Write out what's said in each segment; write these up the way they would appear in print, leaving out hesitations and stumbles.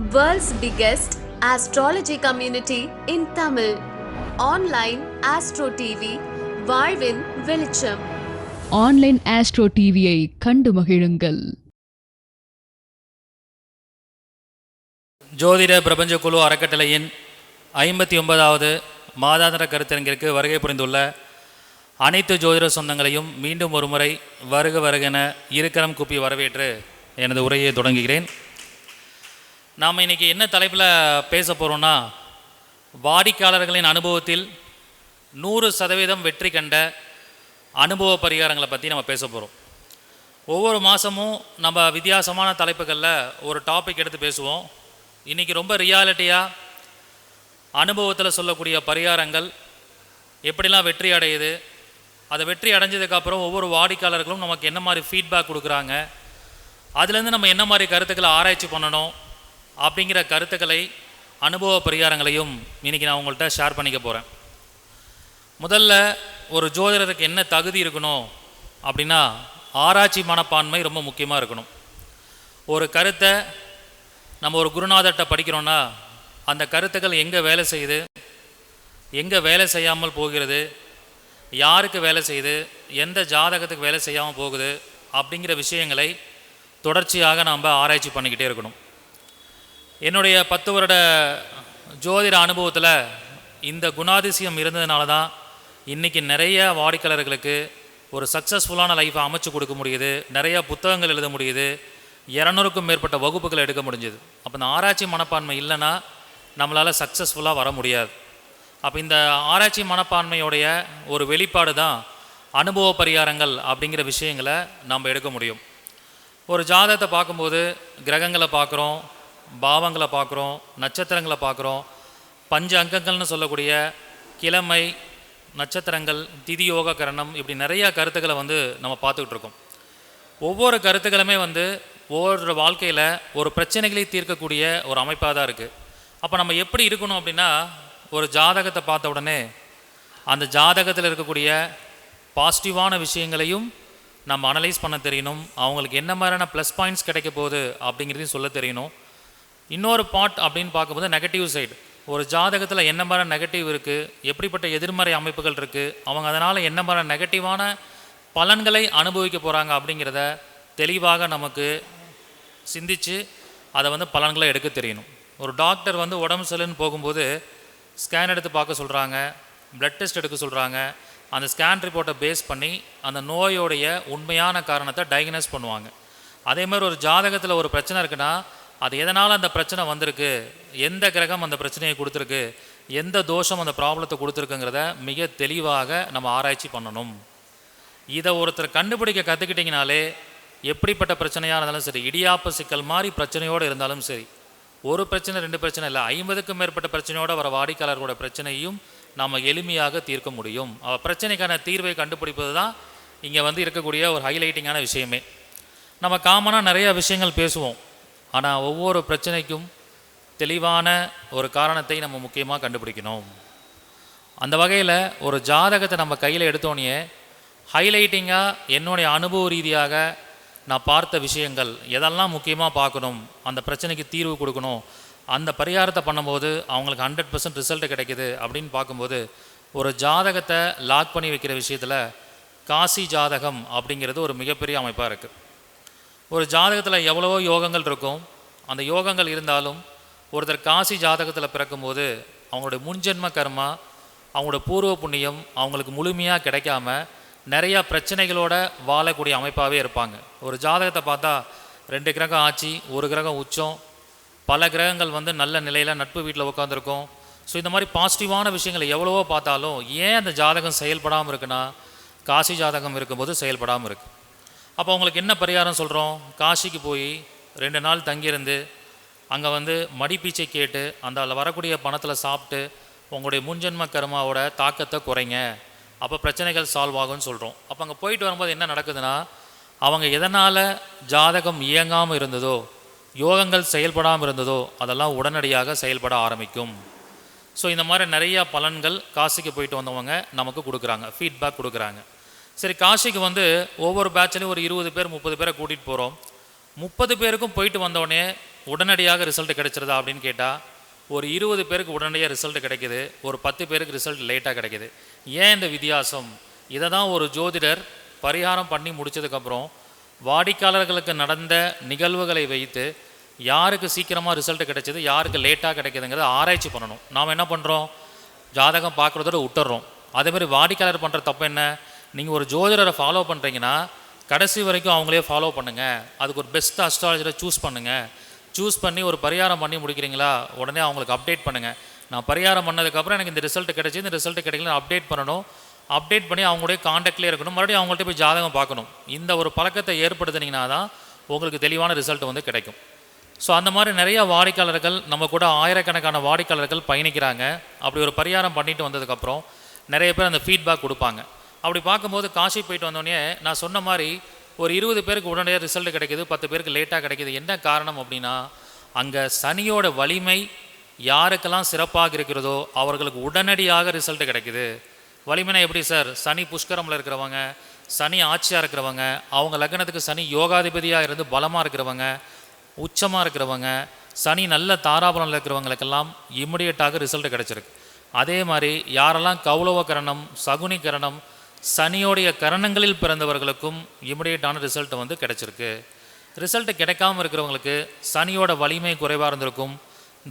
World's biggest astrology community in Tamil. Online Astro TV, வாழ்வின் வெளிச்சம். Online astro டிவியை கண்டு மகிழுங்கள். ஜோதிட பிரபஞ்ச குழு அறக்கட்டளையின் 59வது மாதாந்திர கருத்தரங்கிற்கு வருகை புரிந்துள்ள அனைத்து ஜோதிட சொந்தங்களையும் மீண்டும் ஒரு முறை வருக வருகென இருக்கரம் கூப்பி வரவேற்று எனது உரையை தொடங்குகிறேன். நாம் இன்றைக்கி என்ன தலைப்பில் பேச போகிறோன்னா, வாடிக்கையாளர்களின் அனுபவத்தில் 100% வெற்றி கண்ட அனுபவ பரிகாரங்களை பற்றி நம்ம பேச போகிறோம். ஒவ்வொரு மாதமும் நம்ம வித்தியாசமான தலைப்புகளில் ஒரு டாபிக் எடுத்து பேசுவோம். இன்றைக்கி ரொம்ப ரியாலிட்டியாக அனுபவத்தில் சொல்லக்கூடிய பரிகாரங்கள் எப்படிலாம் வெற்றி அடையுது, அதை வெற்றி அடைஞ்சதுக்கப்புறம் ஒவ்வொரு வாடிக்கையாளர்களும் நமக்கு என்ன மாதிரி ஃபீட்பேக் கொடுக்குறாங்க, அதுலேருந்து நம்ம என்ன மாதிரி கருத்துக்களை ஆராய்ச்சி பண்ணணும் அப்படிங்கிற கருத்துக்களை அனுபவ பரிகாரங்களையும் இன்றைக்கி நான் உங்கள்கிட்ட ஷேர் பண்ணிக்க போகிறேன். முதல்ல ஒரு ஜோதிடருக்கு என்ன தகுதி இருக்கணும் அப்படின்னா, ஆராய்ச்சி மனப்பான்மை ரொம்ப முக்கியமாக இருக்கணும். ஒரு கருத்தை நம்ம ஒரு குருநாதர்கிட்ட படிக்கிறோன்னா அந்த கருத்துக்கள் எங்கே வேலை செய்யுது, எங்கே வேலை செய்யாமல் போகிறது, யாருக்கு வேலை செய்யுது, எந்த ஜாதகத்துக்கு வேலை செய்யாமல் போகுது அப்படிங்கிற விஷயங்களை தொடர்ச்சியாக நாம் ஆராய்ச்சி பண்ணிக்கிட்டே இருக்கணும். என்னுடைய 10 வருட ஜோதிட அனுபவத்தில் இந்த குணாதிசயம் இருந்ததுனால தான் இன்றைக்கி நிறைய வாடிக்கையாளர்களுக்கு ஒரு சக்ஸஸ்ஃபுல்லான லைஃப்பை அமைச்சு கொடுக்க முடியுது, நிறைய புத்தகங்கள் எழுத முடியுது, 200க்கும் மேற்பட்ட வகுப்புகளை எடுக்க முடிஞ்சுது. அப்போ இந்த ஆராய்ச்சி மனப்பான்மை இல்லைன்னா நம்மளால் சக்ஸஸ்ஃபுல்லாக வர முடியாது. அப்போ இந்த ஆராய்ச்சி மனப்பான்மையோடைய ஒரு வெளிப்பாடு தான் அனுபவ பரிகாரங்கள் அப்படிங்கிற விஷயங்களை நம்ம எடுக்க முடியும். ஒரு ஜாதகத்தை பார்க்கும்போது கிரகங்களை பார்க்குறோம், பாவங்களை பார்க்குறோம், நட்சத்திரங்களை பார்க்குறோம், பஞ்ச அங்கங்கள்னு சொல்லக்கூடிய கிழமை, நட்சத்திரங்கள், திதி, யோக, கரணம், இப்படி நிறையா கருத்துக்களை நம்ம பார்த்துக்கிட்டு இருக்கோம். ஒவ்வொரு கருத்துக்களுமே ஒவ்வொரு வாழ்க்கையில் ஒரு பிரச்சனைகளை தீர்க்கக்கூடிய ஒரு அமைப்பாக தான் இருக்குது. அப்போ நம்ம எப்படி இருக்கணும் அப்படின்னா, ஒரு ஜாதகத்தை பார்த்த உடனே அந்த ஜாதகத்தில் இருக்கக்கூடிய பாசிட்டிவான விஷயங்களையும் நம்ம அனலைஸ் பண்ண தெரியணும். அவங்களுக்கு என்ன மாதிரியான ப்ளஸ் பாயிண்ட்ஸ் கிடைக்க போகுது அப்படிங்கிறதையும் சொல்ல தெரியணும். இன்னொரு பார்ட் அப்படின்னு பார்க்கும்போது நெகட்டிவ் சைடு, ஒரு ஜாதகத்தில் என்ன மாதிரி நெகட்டிவ் இருக்குது, எப்படிப்பட்ட எதிர்மறை அமைப்புகள் இருக்குது, அவங்க அதனால் என்ன மாதிரி நெகட்டிவான பலன்களை அனுபவிக்க போகிறாங்க அப்படிங்கிறத தெளிவாக நமக்கு சிந்தித்து அதை பலன்களை எடுக்க தெரியணும். ஒரு டாக்டர் உடம்பு சரியில்லைன்னு போகும்போது ஸ்கேன் எடுத்து பார்க்க சொல்கிறாங்க, ப்ளட் டெஸ்ட் எடுக்க சொல்கிறாங்க. அந்த ஸ்கேன் ரிப்போர்ட்டை பேஸ் பண்ணி அந்த நோயோடைய உண்மையான காரணத்தை டயக்னோஸ் பண்ணுவாங்க. அதே மாதிரி ஒரு ஜாதகத்தில் ஒரு பிரச்சனை இருக்குன்னா அது எதனால் அந்த பிரச்சனை வந்திருக்கு, எந்த கிரகம் அந்த பிரச்சனையை கொடுத்துருக்கு, எந்த தோஷம் அந்த ப்ராப்ளத்தை கொடுத்துருக்குங்கிறத மிக தெளிவாக நம்ம ஆராய்ச்சி பண்ணணும். இதை ஒருத்தர் கண்டுபிடிக்க கற்றுக்கிட்டிங்கனாலே எப்படிப்பட்ட பிரச்சனையாக இருந்தாலும் சரி, இடியாப்ப சிக்கல் மாதிரி பிரச்சனையோடு இருந்தாலும் சரி, ஒரு பிரச்சனை 2 பிரச்சனை இல்லை, 50க்கும் மேற்பட்ட பிரச்சனையோடு வர வாடிக்கையாளர்களோட பிரச்சனையும் நாம் எளிமையாக தீர்க்க முடியும். பிரச்சனைக்கான தீர்வை கண்டுபிடிப்பது தான் இங்கே இருக்கக்கூடிய ஒரு ஹைலைட்டிங்கான விஷயமே. நம்ம காமனாக நிறைய விஷயங்கள் பேசுவோம், ஆனால் ஒவ்வொரு பிரச்சனைக்கும் தெளிவான ஒரு காரணத்தை நம்ம முக்கியமாக கண்டுபிடிக்கணும். அந்த வகையில் ஒரு ஜாதகத்தை நம்ம கையில் எடுத்தோடனே ஹைலைட்டிங்காக என்னுடைய அனுபவ ரீதியாக நான் பார்த்த விஷயங்கள் எதெல்லாம் முக்கியமாக பார்க்கணும், அந்த பிரச்சனைக்கு தீர்வு கொடுக்கணும், அந்த பரிகாரத்தை பண்ணும்போது அவங்களுக்கு 100% ரிசல்ட் கிடைக்கிது அப்படின்னு பார்க்கும்போது, ஒரு ஜாதகத்தை லாக் பண்ணி வைக்கிற விஷயத்தில் காசி ஜாதகம் அப்படிங்கிறது ஒரு மிகப்பெரிய அமைப்பாக இருக்குது. ஒரு ஜாதகத்தில் எவ்வளவோ யோகங்கள் இருக்கும், அந்த யோகங்கள் இருந்தாலும் ஒருத்தர் காசி ஜாதகத்தில் பிறக்கும்போது அவங்களுடைய முன்ஜென்ம கர்மா, அவங்களோட பூர்வ புண்ணியம் அவங்களுக்கு முழுமையாக கிடைக்காம நிறையா பிரச்சனைகளோட வாழக்கூடிய அமைப்பாகவே இருப்பாங்க. ஒரு ஜாதகத்தை பார்த்தா 2 கிரகம் ஆட்சி, 1 கிரகம் உச்சம், பல கிரகங்கள் நல்ல நிலையில் நட்பு வீட்டில் உட்காந்துருக்கும். ஸோ இந்த மாதிரி பாசிட்டிவான விஷயங்களை எவ்வளவோ பார்த்தாலும் ஏன் அந்த ஜாதகம் செயல்படாமல் இருக்குன்னா, காசி ஜாதகம் இருக்கும்போது செயல்படாமல் இருக்குது. அப்போ அவங்களுக்கு என்ன பரிகாரம் சொல்கிறோம், காசிக்கு போய் 2 நாள் தங்கியிருந்து அங்கே மடிப்பீச்சை கேட்டு அந்த வரக்கூடிய பணத்தில் சாப்பிட்டு உங்களுடைய முன்ஜென்ம கர்மாவோட தாக்கத்தை குறைங்க, அப்போ பிரச்சனைகள் சால்வ் ஆகும்னு சொல்கிறோம். அப்போ அங்கே போயிட்டு வரும்போது என்ன நடக்குதுன்னா, அவங்க எதனால் ஜாதகம் இயங்காமல் இருந்ததோ, யோகங்கள் செயல்படாமல் இருந்ததோ அதெல்லாம் உடனடியாக செயல்பட ஆரம்பிக்கும். ஸோ இந்த மாதிரி நிறையா பலன்கள் காசிக்கு போயிட்டு வந்தவங்க நமக்கு கொடுக்குறாங்க, ஃபீட்பேக் கொடுக்குறாங்க. சரி, காசிக்கு ஒவ்வொரு பேட்ச்லேயும் ஒரு 20 பேர் 30 பேரை கூட்டிகிட்டு போகிறோம். 30 பேருக்கும் போயிட்டு வந்தோடனே உடனடியாக ரிசல்ட் கிடைச்சிருதா அப்படின்னு கேட்டால் ஒரு 20 பேருக்கு உடனடியாக ரிசல்ட் கிடைக்கிது, ஒரு 10 பேருக்கு ரிசல்ட் லேட்டாக கிடைக்கிது. ஏன் இந்த வித்தியாசம்? இதை தான் ஒரு ஜோதிடர் பரிகாரம் பண்ணி முடித்ததுக்கப்புறம் வாடிக்கையாளர்களுக்கு நடந்த நிகழ்வுகளை வைத்து யாருக்கு சீக்கிரமாக ரிசல்ட் கிடைச்சது, யாருக்கு லேட்டாக கிடைக்குதுங்கிறத ஆராய்ச்சி பண்ணணும். நாம் என்ன பண்ணுறோம், ஜாதகம் பார்க்குறதோட விட்டுறோம். அதேமாதிரி வாடிக்கையாளர் பண்ணுற தப்பு என்ன, நீங்கள் ஒரு ஜோதிடரை ஃபாலோ பண்ணுறீங்கன்னா கடைசி வரைக்கும் அவங்களே ஃபாலோ பண்ணுங்கள். அதுக்கு ஒரு பெஸ்ட் அஸ்ட்ராலஜரை சூஸ் பண்ணுங்கள். சூஸ் பண்ணி ஒரு பரிகாரம் பண்ணி முடிக்கிறீங்களா, உடனே அவங்களுக்கு அப்டேட் பண்ணுங்கள். நான் பரிகாரம் பண்ணதுக்கப்புறம் எனக்கு இந்த ரிசல்ட் கிடைச்சி, இந்த ரிசல்ட் கிடைக்கல அப்டேட் பண்ணணும். அப்டேட் பண்ணி அவங்களுடைய காண்டாக்ட்லேயே இருக்கணும். மறுபடியும் அவங்கள்ட்ட போய் ஜாதகம் பார்க்கணும். இந்த ஒரு பழக்கத்தை ஏற்படுத்தினீங்கன்னா தான் உங்களுக்கு தெளிவான ரிசல்ட் வந்து கிடைக்கும். ஸோ அந்த மாதிரி நிறைய வாடிக்கையாளர்கள் நம்ம கூட ஆயிரக்கணக்கான வாடிக்கையாளர்கள் பயணிக்கிறாங்க. அப்படி ஒரு பரிகாரம் பண்ணிட்டு வந்ததுக்கப்புறம் நிறைய பேர் அந்த ஃபீட்பேக் கொடுப்பாங்க. அப்படி பார்க்கும்போது காசி போயிட்டு வந்தோடனே நான் சொன்ன மாதிரி ஒரு 20 பேருக்கு உடனடியாக ரிசல்ட் கிடைக்கிது, 10 பேருக்கு லேட்டாக கிடைக்கிது. என்ன காரணம் அப்படின்னா, அங்கே சனியோட வலிமை யாருக்கெல்லாம் சிறப்பாக இருக்கிறதோ அவர்களுக்கு உடனடியாக ரிசல்ட் கிடைக்குது. வலிமைனா எப்படி சார், சனி புஷ்கரமில் இருக்கிறவங்க, சனி ஆட்சியாக இருக்கிறவங்க, அவங்க லக்னத்துக்கு சனி யோகாதிபதியாக இருந்து பலமாக இருக்கிறவங்க, உச்சமாக இருக்கிறவங்க, சனி நல்ல தாராபலனில் இருக்கிறவங்களுக்கெல்லாம் இமிடியேட்டாக ரிசல்ட் கிடச்சிருக்கு. அதே மாதிரி யாரெல்லாம் கௌலவ கரணம், சகுனி கரணம், சனியோடைய கரணங்களில் பிறந்தவர்களுக்கும் இமிடியேட்டான ரிசல்ட் வந்து கிடச்சிருக்கு. ரிசல்ட் கிடைக்காமல் இருக்கிறவங்களுக்கு சனியோட வலிமை குறைவாக இருந்திருக்கும்,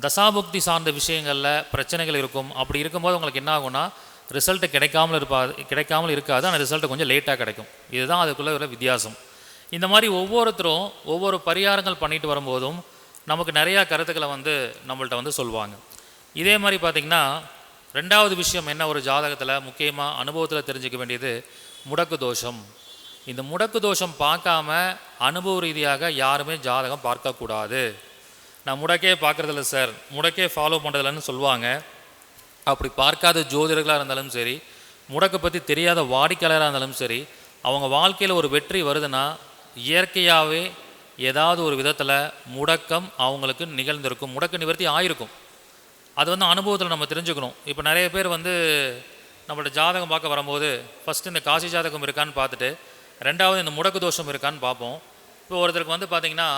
தசாபுக்தி சார்ந்த விஷயங்களில் பிரச்சனைகள் இருக்கும். அப்படி இருக்கும்போது உங்களுக்கு என்ன ஆகும்னா ரிசல்ட்டு கிடைக்காமல் இருக்காது, ஆனால் ரிசல்ட்டு கொஞ்சம் லேட்டாக கிடைக்கும். இதுதான் அதுக்குள்ளே உள்ள வித்தியாசம். இந்த மாதிரி ஒவ்வொருத்தரும் ஒவ்வொரு பரிகாரங்கள் பண்ணிட்டு வரும்போதும் நமக்கு நிறையா கருத்துக்களை வந்து நம்மள்ட்ட வந்து சொல்லுவாங்க. இதே மாதிரி பார்த்திங்கன்னா ரெண்டாவது விஷயம் என்ன, ஒரு ஜாதகத்தில் முக்கியமாக அனுபவத்தில் தெரிஞ்சுக்க வேண்டியது முடக்கு தோஷம். இந்த முடக்கு தோஷம் பார்க்காம அனுபவ ரீதியாக யாருமே ஜாதகம் பார்க்கக்கூடாது. நான் முடக்கே பார்க்குறதில்ல சார், முடக்கே ஃபாலோ பண்ணுறதில்லன்னு சொல்லுவாங்க. அப்படி பார்க்காத ஜோதிடர்களாக இருந்தாலும் சரி, முடக்கை பற்றி தெரியாத வாடிக்கையாளராக இருந்தாலும் சரி, அவங்க வாழ்க்கையில் ஒரு வெற்றி வருதுன்னா இயற்கையாகவே ஏதாவது ஒரு விதத்தில் முடக்கம் அவங்களுக்கு நிகழ்ந்திருக்கும், முடக்க நிவர்த்தி ஆயிருக்கும். அது வந்து அனுபவத்தில் நம்ம தெரிஞ்சுக்கணும். இப்போ நிறைய பேர் வந்து நம்மளோட ஜாதகம் பார்க்க வரும்போது ஃபஸ்ட்டு இந்த காசி ஜாதகம் இருக்கான்னு பார்த்துட்டு ரெண்டாவது இந்த முடக்கு தோஷம் இருக்கான்னு பார்ப்போம். இப்போ ஒருத்தருக்கு வந்து பார்த்திங்கன்னா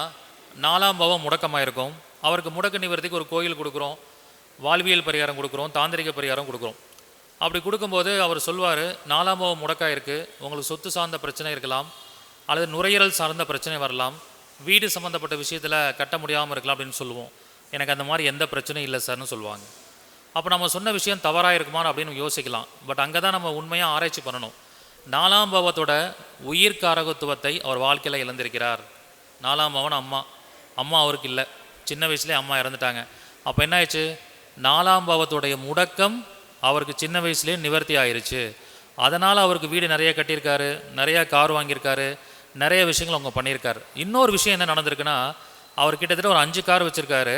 4ஆம் பாவம் முடக்கமாக இருக்கும், அவருக்கு முடக்க நிவர்த்திக்கு ஒரு கோயில் கொடுக்குறோம், வாழ்வியல் பரிகாரம் கொடுக்குறோம், தாந்திரிக பரிகாரம் கொடுக்குறோம். அப்படி கொடுக்கும்போது அவர் சொல்வார், 4ஆம் பாவம் முடக்காக இருக்குது, உங்களுக்கு சொத்து சார்ந்த பிரச்சனை இருக்கலாம், அல்லது நுரையீரல் சார்ந்த பிரச்சனை வரலாம், வீடு சம்மந்தப்பட்ட விஷயத்தில் கட்ட முடியாமல் இருக்கலாம் அப்படின்னு சொல்லுவோம். எனக்கு அந்த மாதிரி எந்த பிரச்சனையும் இல்லை சார்னு சொல்லுவாங்க. அப்போ நம்ம சொன்ன விஷயம் தவறாக இருக்குமா அப்படின்னு யோசிக்கலாம். பட் அங்கே தான் நம்ம உண்மையாக ஆராய்ச்சி பண்ணணும். 4ஆம் பாவத்தோட உயிர்காரகத்துவத்தை அவர் வாழ்க்கையில் இழந்திருக்கிறார். 4ஆம் பாவம் அம்மா அவருக்கு இல்லை, சின்ன வயசுலேயே அம்மா இறந்துட்டாங்க. அப்போ என்ன ஆயிடுச்சு, 4ஆம் பாவத்துடைய முடக்கம் அவருக்கு சின்ன வயசுலேயே நிவர்த்தி ஆயிடுச்சு. அதனால் அவருக்கு வீடு நிறைய கட்டியிருக்காரு, நிறையா கார் வாங்கியிருக்காரு, நிறைய விஷயங்கள் அவங்க பண்ணியிருக்காரு. இன்னொரு விஷயம் என்ன நடந்திருக்குன்னா, அவர் கிட்டத்தட்ட ஒரு 5 கார் வச்சுருக்காரு,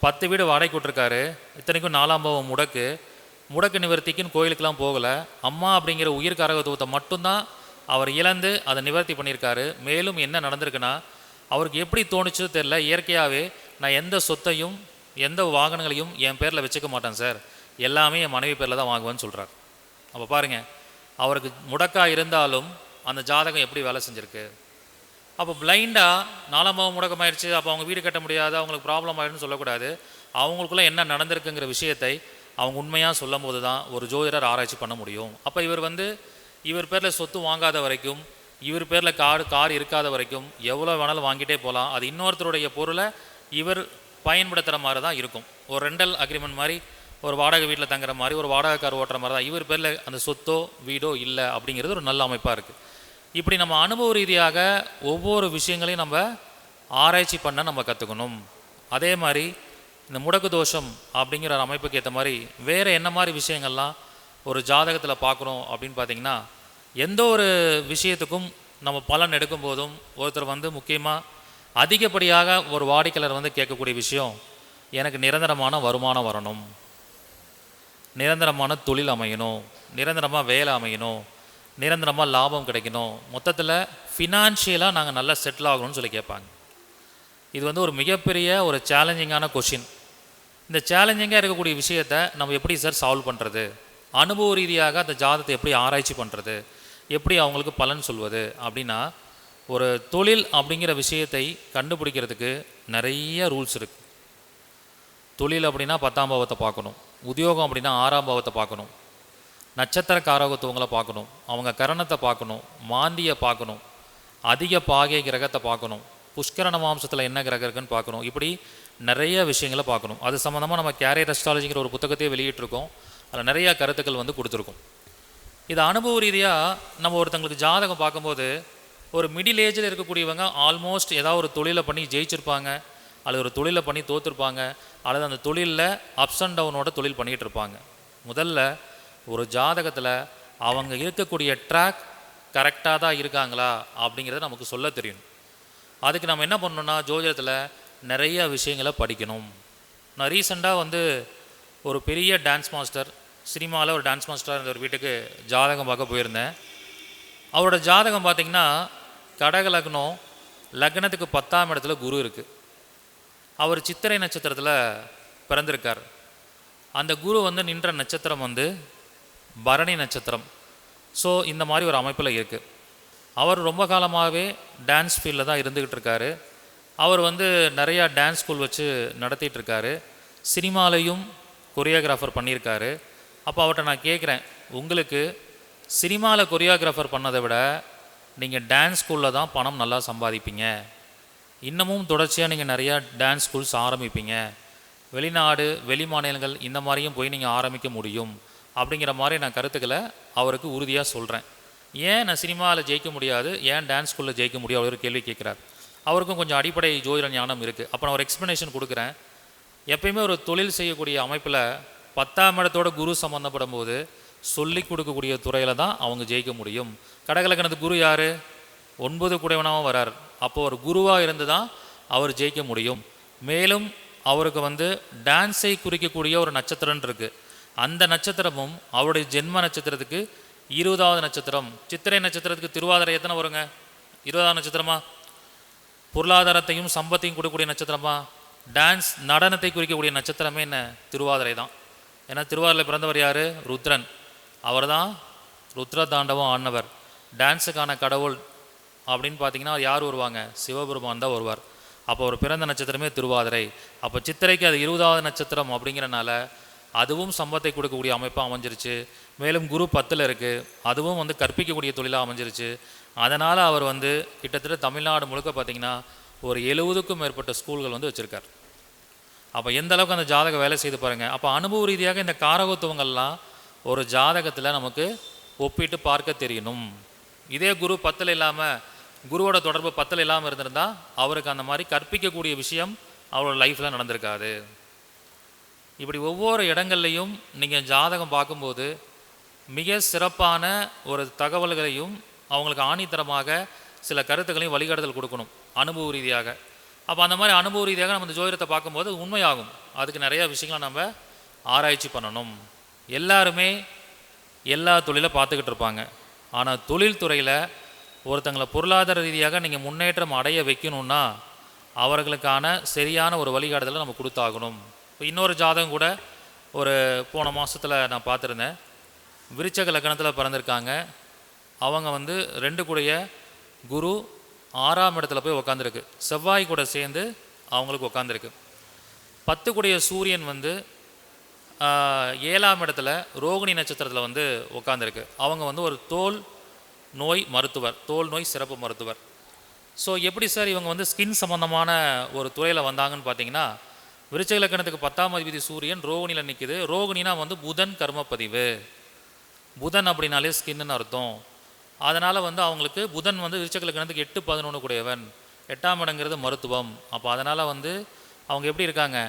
10 வீடு வாடகை விட்டுருக்காரு. இத்தனைக்கும் 4ஆம் பாவம் முடக்கு நிவர்த்திக்குன்னு கோயிலுக்கெல்லாம் போகலை. அம்மா அப்படிங்கிற உயிர் காரகத்துவத்தை மட்டும்தான் அவர் இழந்து அதை நிவர்த்தி பண்ணியிருக்காரு. மேலும் என்ன நடந்திருக்குன்னா, அவருக்கு எப்படி தோணுச்சோ தெரில, இயற்கையாகவே நான் எந்த சொத்தையும் எந்த வாகனங்களையும் என் பேரில் வச்சுக்க மாட்டேன் சார், எல்லாமே என் மனைவி பேரில் தான் வாங்குவேன்னு சொல்கிறார். அப்போ பாருங்கள், அவருக்கு முடக்காக இருந்தாலும் அந்த ஜாதகம் எப்படி வேலை செஞ்சுருக்கு. அப்போ பிளைண்டாக 4ஆம் பாவம் முடக்கமாயிடுச்சு, அப்போ அவங்க வீடு கட்ட முடியாது, அவங்களுக்கு ப்ராப்ளம் ஆகிடுன்னு சொல்லக்கூடாது. அவங்களுக்குள்ளே என்ன நடந்திருக்குங்கிற விஷயத்தை அவங்க உண்மையாக சொல்லும் போது தான் ஒரு ஜோதிடர் ஆராய்ச்சி பண்ண முடியும். அப்போ இவர் பேரில் சொத்து வாங்காத வரைக்கும், இவர் பேரில் கார் இருக்காத வரைக்கும் எவ்வளோ வேணாலும் வாங்கிட்டே போகலாம். அது இன்னொருத்தருடைய பொருளை இவர் பயன்படுத்துகிற மாதிரி தான் இருக்கும். ஒரு ரெண்டல் அக்ரிமெண்ட் மாதிரி, ஒரு வாடகை வீட்டில் தங்குற மாதிரி, ஒரு வாடகை கார் ஓட்டுற மாதிரி தான். இவர் பேரில் அந்த சொத்தோ வீடோ இல்லை அப்படிங்கிறது ஒரு நல்ல அமைப்பாக இருக்குது. இப்படி நம்ம அனுபவ ரீதியாக ஒவ்வொரு விஷயங்களையும் நம்ம ஆராய்ச்சி பண்ண நம்ம கற்றுக்கணும். அதே மாதிரி இந்த முடக்கு தோஷம் அப்படிங்கிற ஒரு அமைப்புக்கு ஏற்ற மாதிரி வேறு என்ன மாதிரி விஷயங்கள்லாம் ஒரு ஜாதகத்தில் பார்க்குறோம் அப்படின்னு பார்த்திங்கன்னா, எந்த ஒரு விஷயத்துக்கும் நம்ம பலன் எடுக்கும் போதும் ஒருத்தர் வந்து முக்கியமாக அதிகப்படியாக ஒரு வாடிக்கையாளர் வந்து கேட்கக்கூடிய விஷயம், எனக்கு நிரந்தரமான வருமானம் வரணும், நிரந்தரமான தொழில் அமையணும், நிரந்தரமாக வேலை அமையணும், நிரந்தரமாக லாபம் கிடைக்கணும், மொத்தத்தில் ஃபினான்ஷியலாக நாங்கள் நல்லா செட்டில் ஆகணும்னு சொல்லி கேட்பாங்க. இது வந்து ஒரு மிகப்பெரிய ஒரு சேலஞ்சிங்கான கொஷின். இந்த சேலஞ்சிங்காக இருக்கக்கூடிய விஷயத்தை நம்ம எப்படி சார் சால்வ் பண்ணுறது, அனுபவ ரீதியாக அந்த ஜாதகத்தை எப்படி ஆராய்ச்சி பண்ணுறது, எப்படி அவங்களுக்கு பலன் சொல்வது அப்படின்னா, ஒரு தொழில் அப்படிங்கிற விஷயத்தை கண்டுபிடிக்கிறதுக்கு நிறைய ரூல்ஸ் இருக்குது. தொழில் அப்படின்னா 10ஆம் பாவத்தை பார்க்கணும், உத்தியோகம் அப்படின்னா 6ஆம் பாவத்தை பார்க்கணும், நட்சத்திர காரகத்துவங்களை பார்க்கணும், அவங்க கரணத்தை பார்க்கணும், மாந்தியை பார்க்கணும், அதிக பாகை கிரகத்தை பார்க்கணும், புஷ்கரண மாம்சத்தில் என்ன கிரகம் இருக்குன்னு பார்க்கணும். இப்படி நிறைய விஷயங்களை பார்க்கணும். அது சம்மந்தமாக நம்ம கேரியர் அஸ்ட்ராலஜிங்கிற ஒரு புத்தகத்தையே வெளியிட்டிருக்கோம். அதில் நிறையா கருத்துக்கள் வந்து கொடுத்துருக்கோம். இது அனுபவ ரீதியாக நம்ம ஒருத்தங்களுக்கு ஜாதகம் பார்க்கும்போது ஒரு மிடில் ஏஜில் இருக்கக்கூடியவங்க ஆல்மோஸ்ட் ஏதாவது ஒரு தொழிலை பண்ணி ஜெயிச்சிருப்பாங்க, அல்லது ஒரு தொழிலை பண்ணி தோற்றுருப்பாங்க, அல்லது அந்த தொழிலில் அப்ஸ் அண்ட் டவுனோட தொழில் பண்ணிகிட்டு இருப்பாங்க. முதல்ல ஒரு ஜாதகத்தில் அவங்க இருக்கக்கூடிய ட்ராக் கரெக்டாக தான் இருக்காங்களா அப்படிங்கிறத நமக்கு சொல்ல தெரியணும். அதுக்கு நம்ம என்ன பண்ணணும்னா ஜோதிடத்தில் நிறைய விஷயங்களை படிக்கணும். நான் ரீசெண்டாக வந்து ஒரு பெரிய டான்ஸ் மாஸ்டர், சினிமாவில் ஒரு டான்ஸ் மாஸ்டராக இருந்த ஒரு வீட்டுக்கு ஜாதகம் பார்க்க போயிருந்தேன். அவரோட ஜாதகம் பார்த்திங்கன்னா கடக லக்னம், லக்னத்துக்கு 10ஆம் இடத்துல குரு இருக்குது. அவர் சித்திரை நட்சத்திரத்தில் பிறந்திருக்கார். அந்த குரு வந்து நின்ற நட்சத்திரம் வந்து பரணி நட்சத்திரம். ஸோ இந்த மாதிரி ஒரு அமைப்பில் இருக்குது. அவர் ரொம்ப காலமாகவே டான்ஸ் ஃபீல்டில் தான் இருந்துக்கிட்டு இருக்காரு. அவர் வந்து நிறையா டான்ஸ் ஸ்கூல் வச்சு நடத்திட்டு இருக்காரு. சினிமாலையும் கொரியோகிராஃபர் பண்ணியிருக்காரு. அப்போ அவர்கிட்ட நான் கேட்குறேன், உங்களுக்கு சினிமாவில் கொரியோகிராஃபர் பண்ணதை விட நீங்கள் டான்ஸ் ஸ்கூலில் தான் பணம் நல்லா சம்பாதிப்பீங்க, இன்னமும் தொடர்ச்சியாக நீங்கள் நிறையா டான்ஸ் ஸ்கூல்ஸ் ஆரம்பிப்பீங்க, வெளிநாடு வெளி மாநிலங்கள் இந்த மாதிரியும் போய் நீங்கள் ஆரம்பிக்க முடியும் அப்படிங்கிற மாதிரி நான் கருத்துக்களை அவருக்கு உறுதியாக சொல்கிறேன். ஏன் நான் சினிமாவில் ஜெயிக்க முடியாது, ஏன் டான்ஸ் ஸ்கூலில் ஜெயிக்க முடியாது ஒரு கேள்வி கேட்குறார். அவருக்கும் கொஞ்சம் அடிப்படை ஜோதிட ஞானம் இருக்குது. அப்போ நான் ஒரு எக்ஸ்ப்ளனேஷன் கொடுக்குறேன். எப்பயுமே ஒரு தொழில் செய்யக்கூடிய அமைப்பில் 10ஆம் இடத்தோட குரு சம்மந்தப்படும் போது சொல்லி கொடுக்கக்கூடிய துறையில் தான் அவங்க ஜெயிக்க முடியும். கடகலக்கணத்து குரு யார்? 9 குடைவனாகவும் வரார். அப்போது ஒரு குருவாக இருந்து தான் அவர் ஜெயிக்க முடியும். மேலும் அவருக்கு வந்து டான்ஸை குறிக்கக்கூடிய ஒரு நட்சத்திரம் இருக்குது. அந்த நட்சத்திரமும் அவருடைய ஜென்ம நட்சத்திரத்துக்கு 20வது நட்சத்திரம். சித்திரை நட்சத்திரத்துக்கு திருவாதிரை எத்தனை வருங்க? 20வது நட்சத்திரமா? பொருளாதாரத்தையும் சம்பத்தையும் கொடுக்கக்கூடிய நட்சத்திரமா? டான்ஸ் நடனத்தை குறிக்கக்கூடிய நட்சத்திரமே என்ன? திருவாதிரை தான். ஏன்னா திருவாதிரையில் பிறந்தவர் யார்? ருத்ரன். அவர் தான் ருத்ர தாண்டவம் ஆனவர். டான்ஸுக்கான கடவுள் அப்படின்னு பார்த்தீங்கன்னா யார் வருவாங்க? சிவபெருமான் தான் வருவார். அப்போ ஒரு பிறந்த நட்சத்திரமே திருவாதிரை. அப்போ சித்திரைக்கு அது 20வது நட்சத்திரம் அப்படிங்கிறனால அதுவும் சம்பத்தை கொடுக்கக்கூடிய அமைப்பாக அமைஞ்சிருச்சு. மேலும் குரு 10ல் இருக்குது, அதுவும் வந்து கற்பிக்கக்கூடிய தொழிலாக அமைஞ்சிருச்சு. அதனால் அவர் வந்து கிட்டத்தட்ட தமிழ்நாடு முழுக்க பார்த்திங்கன்னா ஒரு 70க்கும் மேற்பட்ட ஸ்கூல்கள் வந்து வச்சுருக்கார். அப்போ எந்த அளவுக்கு அந்த ஜாதகம் வேலை செய்து பாருங்கள். அப்போ அனுபவ ரீதியாக இந்த காரகத்துவங்கள்லாம் ஒரு ஜாதகத்தில் நமக்கு ஒப்பிட்டு பார்க்க தெரியணும். இதே குரு 10ல் இல்லாமல், குருவோட தொடர்பு 10ல் இல்லாமல் இருந்திருந்தால் அவருக்கு அந்த மாதிரி கற்பிக்கக்கூடிய விஷயம் அவரோட லைஃப்பில் நடந்திருக்காது. இப்படி ஒவ்வொரு இடங்கள்லையும் நீங்கள் ஜாதகம் பார்க்கும்போது மிக சிறப்பான ஒரு தகவல்களையும் அவங்களுக்கு ஆணித்தரமாக சில கருத்துக்களையும் வழிகாட்டுதல் கொடுக்கணும் அனுபவ ரீதியாக. அப்போ அந்த மாதிரி அனுபவ ரீதியாக நம்ம இந்த ஜோதிடத்தை பார்க்கும்போது உண்மையாகும். அதுக்கு நிறையா விஷயங்களை நம்ம ஆராய்ச்சி பண்ணணும். எல்லாருமே எல்லா தொழிலை பார்த்துக்கிட்டு இருப்பாங்க. ஆனால் தொழில்துறையில் ஒருத்தங்களை பொருளாதார ரீதியாக நீங்கள் முன்னேற்றம் அடைய வைக்கணுன்னா அவர்களுக்கான சரியான ஒரு வழிகாட்டுதலை நம்ம கொடுத்தாகணும். இப்போ இன்னொரு ஜாதகம் கூட ஒரு போன மாதத்தில் நான் பார்த்துருந்தேன். விருச்சக லக்னத்தில் பிறந்திருக்காங்க. அவங்க வந்து 2 கூடைய குரு 6ஆம் இடத்துல போய் உக்காந்துருக்கு. செவ்வாய் கூட சேர்ந்து அவங்களுக்கு உக்காந்துருக்கு. 10 கூடைய சூரியன் வந்து 7ஆம் இடத்துல ரோகிணி நட்சத்திரத்தில் வந்து உக்காந்துருக்கு. அவங்க வந்து ஒரு தோல் நோய் மருத்துவர், தோல் நோய் சிறப்பு மருத்துவர். ஸோ எப்படி சார் இவங்க வந்து ஸ்கின் சம்மந்தமான ஒரு துறையில் வந்தாங்கன்னு பார்த்தீங்கன்னா, விருச்சிக லக்னத்துக்கு 10ஆம் அதிபதி சூரியன் ரோகிணியில் நிற்குது. ரோகிணினா வந்து புதன் கர்மப்பதிவு. புதன் அப்படின்னாலே ஸ்கின்னு அர்த்தம். அதனால் வந்து அவங்களுக்கு புதன் வந்து விருச்சிக லக்னத்துக்கு 8-11 கூடியவன். 8ஆம் இடங்கிறது மருத்துவம். அப்போ அதனால் வந்து அவங்க எப்படி இருக்காங்க?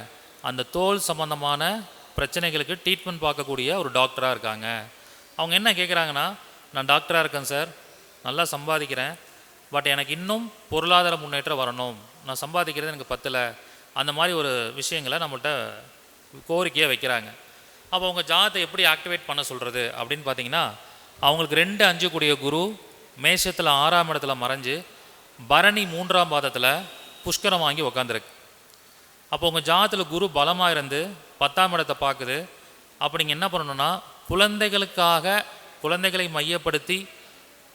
அந்த தோல் சம்பந்தமான பிரச்சனைகளுக்கு ட்ரீட்மெண்ட் பார்க்கக்கூடிய ஒரு டாக்டராக இருக்காங்க. அவங்க என்ன கேட்குறாங்கன்னா, நான் டாக்டராக இருக்கேன் சார், நல்லா சம்பாதிக்கிறேன், பட் எனக்கு இன்னும் பொருளாதார முன்னேற்றம் வரணும், நான் சம்பாதிக்கிறது எனக்கு பத்தலை, அந்த மாதிரி ஒரு விஷயங்களை நம்மள்கிட்ட கோரிக்கையாக வைக்கிறாங்க. அப்போ அவங்க ஜாதத்தை எப்படி ஆக்டிவேட் பண்ண சொல்கிறது அப்படின்னு பார்த்தீங்கன்னா, அவங்களுக்கு 2-5 கூடிய குரு மேஷத்தில் 6ஆம் இடத்துல மறைஞ்சு பரணி 3ஆம் பாதத்தில் புஷ்கரம் வாங்கி உக்காந்துருக்கு. அப்போ உங்கள் ஜாதத்தில் குரு பலமாக இருந்து 10ஆம் இடத்தை பார்க்குது. அப்போ நீங்கள் என்ன பண்ணணுன்னா, குழந்தைகளை மையப்படுத்தி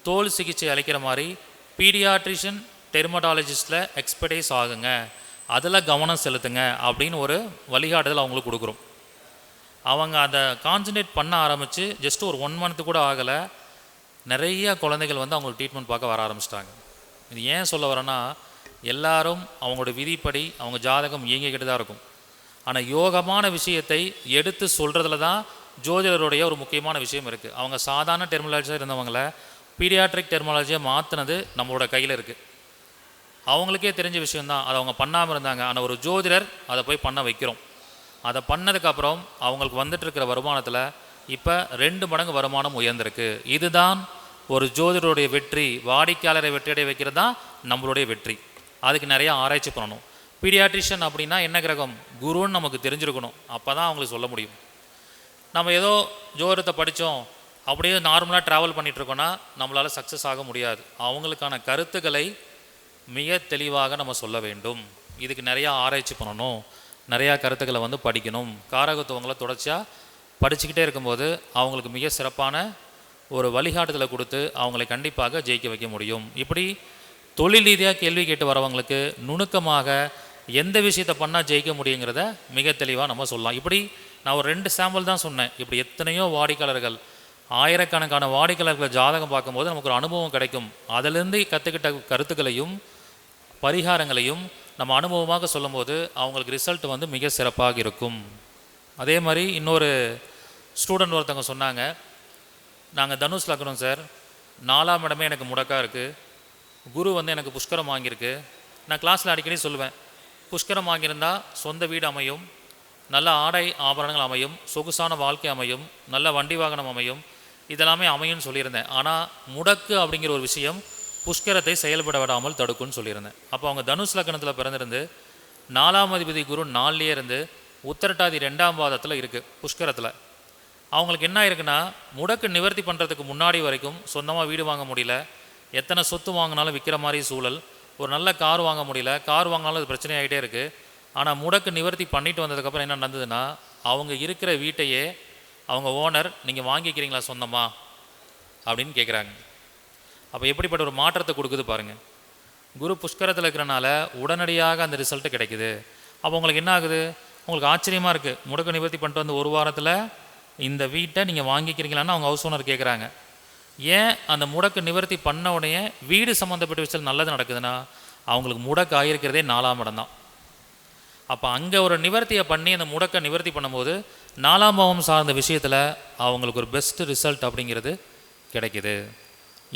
தோல் சிகிச்சை அளிக்கிற மாதிரி பீடியாட்ரிஷியன் டெர்மடாலஜிஸ்டில் எக்ஸ்பர்டைஸ் ஆகுங்க, அதில் கவனம் செலுத்துங்க அப்படின்னு ஒரு வழிகாட்டுதல் அவங்களுக்கு கொடுக்குறோம். அவங்க அதை கான்சன்ட்ரேட் பண்ண ஆரம்பித்து ஜஸ்ட் ஒரு 1 மந்த்து கூட ஆகலை, நிறைய குழந்தைகள் வந்து அவங்களுக்கு ட்ரீட்மெண்ட் பார்க்க வர ஆரம்பிச்சிட்டாங்க. இது ஏன் சொல்ல வரேன்னா, எல்லாரும் அவங்களோட விதிப்படி அவங்க ஜாதகம் இயங்கிக்கிட்டு தான் இருக்கும். ஆனால் யோகமான விஷயத்தை எடுத்து சொல்கிறதுல தான் ஜோதிடருடைய ஒரு முக்கியமான விஷயம் இருக்குது. அவங்க சாதாரண டெர்மினாலஜியாக இருந்தவங்களை பீடியாட்ரிக் டெர்மினாலஜியை மாற்றினது நம்மளோட கையில் இருக்குது. அவங்களுக்கே தெரிஞ்ச விஷயந்தான், அதை அவங்க பண்ணாமல் இருந்தாங்க. ஆனால் ஒரு ஜோதிடர் அதை போய் பண்ண வைக்கிறோம். அதை பண்ணதுக்கப்புறம் அவங்களுக்கு வந்துட்டுருக்கிற வருமானத்தில் இப்போ 2 மடங்கு வருமானம் உயர்ந்திருக்கு. இதுதான் ஒரு ஜோதிடருடைய வெற்றி. வாடிக்கையாளரை வெற்றியடைய வைக்கிறது தான் நம்மளுடைய வெற்றி. அதுக்கு நிறைய ஆராய்ச்சி பண்ணணும். பீடியாட்ரிஷியன் அப்படின்னா என்ன கிரகம், குருன்னு நமக்கு தெரிஞ்சிருக்கணும். அப்போ தான் அவங்களுக்கு சொல்ல முடியும். நம்ம ஏதோ ஜோதிடத்தை படித்தோம் அப்படியே நார்மலாக ட்ராவல் பண்ணிகிட்ருக்கோன்னா நம்மளால் சக்ஸஸ் ஆக முடியாது. அவங்களுக்கான கருத்துக்களை மிக தெளிவாக நம்ம சொல்ல வேண்டும். இதுக்கு நிறையா ஆராய்ச்சி பண்ணணும், நிறையா கருத்துக்களை வந்து படிக்கணும். காரகத்துவங்களை தொடர்ச்சியாக படிச்சுக்கிட்டே இருக்கும்போது அவங்களுக்கு மிக சிறப்பான ஒரு வழிகாட்டுதலை கொடுத்து அவங்களை கண்டிப்பாக ஜெயிக்க வைக்க முடியும். இப்படி தொழில் ரீதியாக கேள்வி கேட்டு வரவங்களுக்கு நுணுக்கமாக எந்த விஷயத்தை பண்ணால் ஜெயிக்க முடியுங்கிறத மிக தெளிவாக நம்ம சொல்லலாம். இப்படி நான் ஒரு 2 சாம்பிள் தான் சொன்னேன். இப்படி எத்தனையோ வாடிக்கையாளர்கள், ஆயிரக்கணக்கான வாடிக்கையாளர்களை ஜாதகம் பார்க்கும்போது நமக்கு ஒரு அனுபவம் கிடைக்கும். அதிலிருந்து கற்றுக்கிட்ட கருத்துக்களையும் பரிகாரங்களையும் நம்ம அனுபவமாக சொல்லும்போது அவங்களுக்கு ரிசல்ட் வந்து மிக சிறப்பாக இருக்கும். அதே மாதிரி இன்னொரு ஸ்டூடெண்ட் ஒருத்தவங்க சொன்னாங்க, நாங்கள் தனுஷ் லக்னம் சார், 4ஆம் இடமே எனக்கு முடக்காக இருக்குது, குரு வந்து எனக்கு புஷ்கரம் வாங்கியிருக்கு. நான் கிளாஸில் அடிக்கடி சொல்லுவேன், புஷ்கரம் வாங்கியிருந்தால் சொந்த வீடு அமையும், நல்ல ஆடை ஆபரணங்கள் அமையும், சொகுசான வாழ்க்கை அமையும், நல்ல வண்டி வாகனம் அமையும், இதெல்லாமே அமையும்னு சொல்லியிருந்தேன். ஆனால் முடக்கு அப்படிங்கிற ஒரு விஷயம் புஷ்கரத்தை செயல்பட விடாமல் தடுக்கும்னு சொல்லியிருந்தேன். அப்போ அவங்க தனுஷ் லக்னத்தில் பிறந்திருந்து 4ஆம் அதிபதி குரு 4லேயே இருந்து உத்திரட்டாதி 2ஆம் பாதத்தில் இருக்குது புஷ்கரத்தில். அவங்களுக்கு என்ன இருக்குன்னா, முடக்கு நிவர்த்தி பண்ணுறதுக்கு முன்னாடி வரைக்கும் சொந்தமாக வீடு வாங்க முடியல, எத்தனை சொத்து வாங்கினாலும் விற்கிற மாதிரி சூழல், ஒரு நல்ல கார் வாங்க முடியல, கார் வாங்கினாலும் அது பிரச்சனையாகிட்டே இருக்குது. ஆனால் முடக்கு நிவர்த்தி பண்ணிட்டு வந்ததுக்கப்புறம் என்ன நடந்ததுன்னா, அவங்க இருக்கிற வீட்டையே அவங்க ஓனர் நீங்கள் வாங்கிக்கிறீங்களா சொந்தமாக அப்படின்னு கேட்குறாங்க. அப்போ எப்படிப்பட்ட ஒரு மாற்றத்தை கொடுக்குது பாருங்கள். குரு புஷ்கரத்தில் இருக்கிறனால உடனடியாக அந்த ரிசல்ட்டு கிடைக்குது. அப்போ உங்களுக்கு என்ன ஆகுது, உங்களுக்கு ஆச்சரியமாக இருக்குது. முடக்கு நிவர்த்தி பண்ணிட்டு வந்து 1 வாரத்தில் இந்த வீட்டை நீங்கள் வாங்கிக்கிறீங்களான்னு அவங்க ஹவுஸ் ஓனர் கேட்குறாங்க. ஏன் அந்த முடக்கு நிவர்த்தி பண்ண உடனே வீடு சம்மந்தப்பட்ட விஷயம் நல்லது நடக்குதுன்னா, அவங்களுக்கு முடக்கு ஆகியிருக்கிறதே 4ஆம் இடம் தான். அப்போ அங்கே ஒரு நிவர்த்தியை பண்ணி அந்த முடக்கை நிவர்த்தி பண்ணும்போது 4ஆம் பாவம் சார்ந்த விஷயத்தில் அவங்களுக்கு ஒரு பெஸ்ட்டு ரிசல்ட் அப்படிங்கிறது கிடைக்கிது.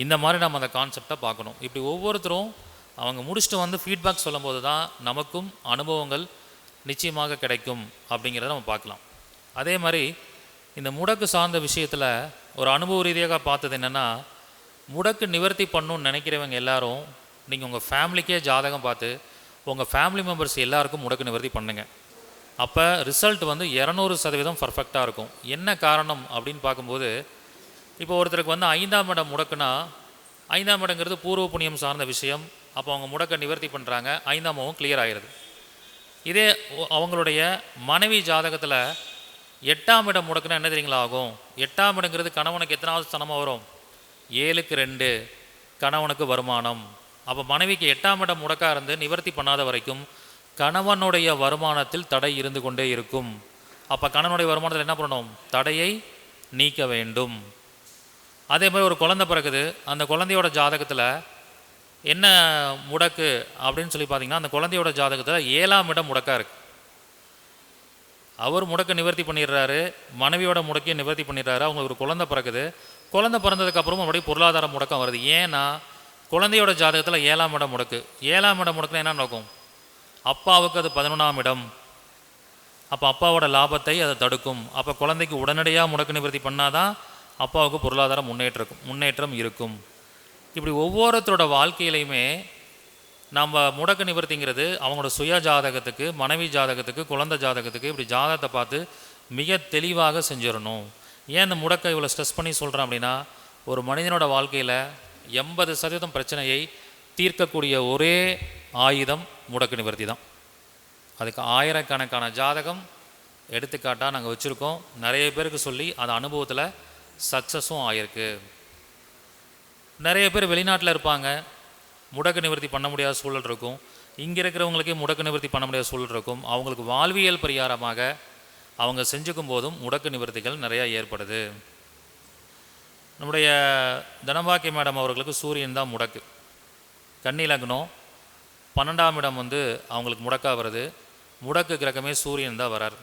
இந்த மாதிரி நம்ம அந்த கான்செப்டை பார்க்கணும். இப்படி ஒவ்வொருத்தரும் அவங்க முடிச்சுட்டு வந்து ஃபீட்பேக் சொல்லும்போது தான் நமக்கும் அனுபவங்கள் நிச்சயமாக கிடைக்கும் அப்படிங்கிறத நம்ம பார்க்கலாம். அதே மாதிரி இந்த முடக்கு சார்ந்த விஷயத்தில் ஒரு அனுபவ ரீதியாக பார்த்தது என்னென்னா, முடக்கு நிவர்த்தி பண்ணணும்னு நினைக்கிறவங்க எல்லாரும் நீங்கள் உங்கள் ஃபேமிலிக்கே ஜாதகம் பார்த்து உங்கள் ஃபேமிலி மெம்பர்ஸ் எல்லாருக்கும் முடக்கு நிவர்த்தி பண்ணுங்கள். அப்போ ரிசல்ட் வந்து 200% பர்ஃபெக்டாக இருக்கும். என்ன காரணம் அப்படின்னு பார்க்கும்போது, இப்போ ஒருத்தருக்கு வந்து 5ஆம் இடம் முடக்குனா, 5ஆம் இடங்கிறது பூர்வ புண்ணியம் சார்ந்த விஷயம். அப்போ அவங்க முடக்கை நிவர்த்தி பண்ணுறாங்க, 5ஆம் இடமும் கிளியர் ஆகிடுது. இதே அவங்களுடைய மனைவி ஜாதகத்தில் 8ஆம் இடம் முடக்குனா என்ன தெரியுங்களா ஆகும்? 8ஆம் இடங்கிறது கணவனுக்கு எத்தனாவது ஸ்தானமாக வரும்? 7க்கு 2 கணவனுக்கு வருமானம். அப்போ மனைவிக்கு 8ஆம் இடம் முடக்காக இருந்து நிவர்த்தி பண்ணாத வரைக்கும் கணவனுடைய வருமானத்தில் தடை இருந்து கொண்டே இருக்கும். அப்போ கணவனுடைய வருமானத்தில் என்ன பண்ணணும்? தடையை நீக்க வேண்டும். அதே மாதிரி ஒரு குழந்தை பிறகுது, அந்த குழந்தையோட ஜாதகத்தில் என்ன முடக்கு அப்படின்னு சொல்லி பார்த்தீங்கன்னா, அந்த குழந்தையோட ஜாதகத்தில் 7ஆம் இடம் முடக்காக இருக்குது. அவர் முடக்க நிவர்த்தி பண்ணிடுறாரு, மனைவியோட முடக்கையை நிவர்த்தி பண்ணிடுறாரு. அவங்களுக்கு ஒரு குழந்தை பிறகுது. குழந்தை பிறந்ததுக்கப்புறமும் மறுபடியும் பொருளாதார முடக்கம் வருது. ஏன்னா குழந்தையோட ஜாதகத்தில் 7ஆம் இடம் முடக்கு. 7ஆம் இடம் முடக்குனா என்ன நடக்கும்? அப்பாவுக்கு அது 11ஆம் இடம். அப்போ அப்பாவோட லாபத்தை அதை தடுக்கும். அப்போ குழந்தைக்கு உடனடியாக முடக்கு நிவர்த்தி பண்ணாதான் அப்பாவுக்கு பொருளாதார முன்னேற்றம் இருக்கும். இப்படி ஒவ்வொருத்தரோட வாழ்க்கையிலையுமே நம்ம முடக்கு நிவர்த்திங்கிறது அவங்களோட சுய ஜாதகத்துக்கு, மனைவி ஜாதகத்துக்கு, குழந்தை ஜாதகத்துக்கு இப்படி ஜாதகத்தை பார்த்து மிக தெளிவாக செஞ்சிடணும். ஏன் இந்த முடக்கை இவ்வளோ ஸ்ட்ரெஸ் பண்ணி சொல்கிறேன் அப்படின்னா, ஒரு மனிதனோட வாழ்க்கையில் 80% பிரச்சனையை தீர்க்கக்கூடிய ஒரே ஆயுதம் முடக்கு நிவர்த்தி தான். அதுக்கு ஆயிரக்கணக்கான ஜாதகம் எடுத்துக்காட்டாக நாங்கள் வச்சுருக்கோம். நிறைய பேருக்கு சொல்லி அந்த முடக்கு நிவர்த்தி பண்ண முடியாத சூழல் இருக்கும். இங்கே இருக்கிறவங்களுக்கே முடக்கு நிவர்த்தி பண்ண முடியாத சூழல் இருக்கும். அவங்களுக்கு வாழ்வியல் பரிகாரமாக அவங்க செஞ்சுக்கும் போதும் முடக்கு நிவர்த்திகள் நிறையா ஏற்படுது. நம்முடைய தனபாக்கிய மேடம் அவர்களுக்கு சூரியன் தான் முடக்கு. கன்னி லக்னம் 12ஆம் இடம் அவங்களுக்கு முடக்கா வருது. முடக்கு கிரகமே சூரியன் தான் வரார்.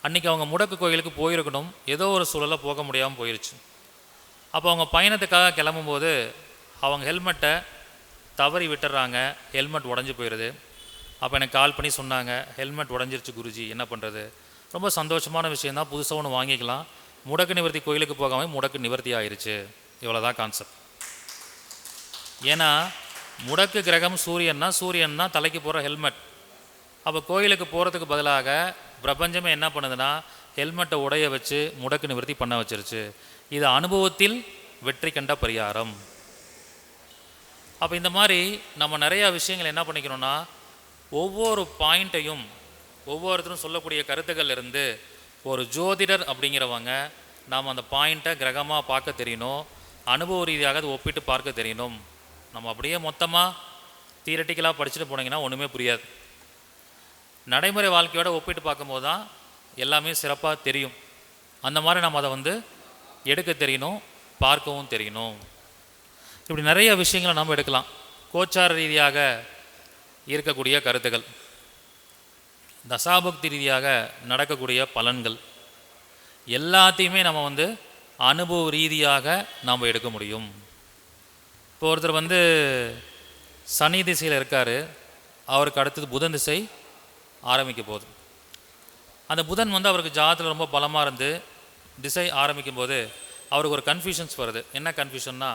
அன்றைக்கி அவங்க முடக்கு கோயிலுக்கு போயிருக்கணும், ஏதோ ஒரு சூழலில் போக முடியாமல் போயிடுச்சு. அப்போ அவங்க பயணத்துக்காக கிளம்பும்போது அவங்க ஹெல்மெட்டை தவறி விட்டுறாங்க, ஹெல்மெட் உடஞ்சி போயிடுது. அப்போ எனக்கு கால் பண்ணி சொன்னாங்க, ஹெல்மெட் உடஞ்சிருச்சு குருஜி, என்ன பண்ணுறது? ரொம்ப சந்தோஷமான விஷயந்தான், புதுசாக ஒன்று வாங்கிக்கலாம். முடக்கு நிவர்த்தி கோயிலுக்கு போகாமல் முடக்கு நிவர்த்தி ஆயிடுச்சு. இவ்வளோதான் கான்செப்ட். ஏன்னா முடக்கு கிரகம் சூரியன் தான் தலைக்கு போகிற ஹெல்மெட். அப்போ கோயிலுக்கு போகிறதுக்கு பதிலாக பிரபஞ்சமே என்ன பண்ணுதுன்னா ஹெல்மெட்டை உடைய வச்சு முடக்கு நிவர்த்தி பண்ண வச்சிருச்சு. இது அனுபவத்தில் வெற்றி கண்ட பரிகாரம். அப்போ இந்த மாதிரி நம்ம நிறையா விஷயங்கள் என்ன பண்ணிக்கணும்னா, ஒவ்வொரு பாயிண்ட்டையும் ஒவ்வொருத்தரும் சொல்லக்கூடிய கருத்துக்கள் இருந்து ஒரு ஜோதிடர் அப்படிங்கிறவங்க நாம் அந்த பாயிண்ட்டை கிரகமாக பார்க்க தெரியணும், அனுபவ ரீதியாக அதை ஒப்பிட்டு பார்க்க தெரியணும். நம்ம அப்படியே மொத்தமாக தியரட்டிக்கலாக படிச்சுட்டு போனீங்கன்னா ஒன்றுமே புரியாது. நடைமுறை வாழ்க்கையோட ஒப்பிட்டு பார்க்கும்போது தான் எல்லாமே சிறப்பாக தெரியும். அந்த மாதிரி நம்ம அதை எடுக்க தெரியணும், பார்க்கவும் தெரியணும். இப்படி நிறைய விஷயங்களை நம்ம எடுக்கலாம். கோச்சார ரீதியாக இருக்கக்கூடிய கருத்துக்கள், தசாபக்தி ரீதியாக நடக்கக்கூடிய பலன்கள் எல்லாத்தையுமே நம்ம அனுபவ ரீதியாக நாம் எடுக்க முடியும். இப்போ ஒருத்தர் சனி திசையில் இருக்கார், அவருக்கு அடுத்தது புதன் திசை ஆரம்பிக்க போகுது. அந்த புதன் அவருக்கு ஜாதத்தில் ரொம்ப பலமாக இருந்து திசை ஆரம்பிக்கும் போது அவருக்கு ஒரு கன்ஃபியூஷன்ஸ் வருது. என்ன கன்ஃபியூஷன்னா,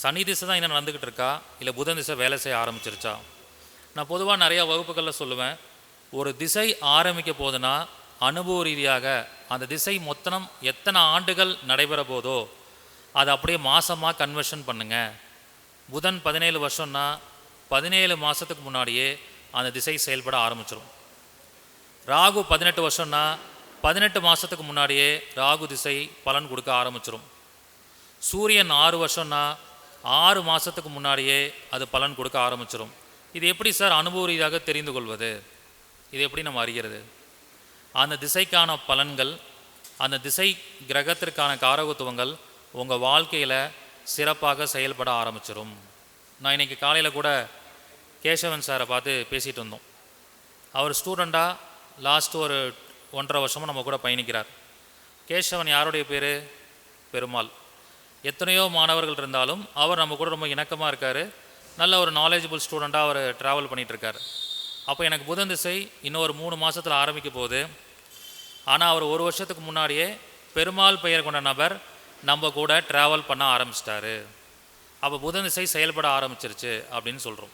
சனி திசை தான் இன்னும் நடந்துக்கிட்டு இருக்கா, இல்லை புதன் திசை வேலை செய்ய ஆரம்பிச்சிருச்சா? நான் பொதுவாக நிறையா வகுப்புகளில் சொல்லுவேன், ஒரு திசை ஆரம்பிக்க போதுன்னா அனுபவ ரீதியாக அந்த திசை மொத்தம் எத்தனை ஆண்டுகள் நடைபெற போதோ அதை அப்படியே மாதமாக கன்வர்ஷன் பண்ணுங்கள். புதன் 17 வருஷம்னா 17 மாதத்துக்கு முன்னாடியே அந்த திசை செயல்பட ஆரம்பிச்சிடும். ராகு 18 வருஷம்னா 18 மாதத்துக்கு முன்னாடியே ராகு திசை பலன் கொடுக்க ஆரம்பிச்சிடும். சூரியன் 6 வருஷம்னா 6 மாதத்துக்கு முன்னாடியே அது பலன் கொடுக்க ஆரம்பிச்சிடும். இது எப்படி சார் அனுபவ ரீதியாக தெரிந்து கொள்வது? இது எப்படி நம்ம அறிகிறது? அந்த திசைக்கான பலன்கள், அந்த திசை கிரகத்திற்கான காரகத்துவங்கள் உங்கள் வாழ்க்கையில் சிறப்பாக செயல்பட ஆரம்பிச்சிடும். நான் இன்றைக்கி காலையில் கூட கேசவன் சாரை பார்த்து பேசிகிட்டு இருந்தோம். அவர் ஸ்டூடெண்ட்டாக லாஸ்ட்டு ஒரு 1.5 வருஷமாக நம்ம கூட பயணிக்கிறார். கேசவன் யாருடைய பேர்? பெருமாள். எத்தனையோ மாணவர்கள் இருந்தாலும் அவர் நம்ம கூட ரொம்ப இணக்கமாக இருக்கார். நல்ல ஒரு நாலேஜபிள் ஸ்டூடெண்ட்டாக அவர் ட்ராவல் பண்ணிகிட்ருக்கார். அப்போ எனக்கு புதன் திசை இன்னும் ஒரு 3 மாதத்தில் ஆரம்பிக்க போகுது. ஆனால் அவர் 1 வருஷத்துக்கு முன்னாடியே பெருமாள் பெயர் கொண்ட நபர் நம்ம கூட ட்ராவல் பண்ண ஆரம்பிச்சிட்டாரு. அப்போ புதன் திசை செயல்பட ஆரம்பிச்சிருச்சு அப்படின்னு சொல்கிறோம்.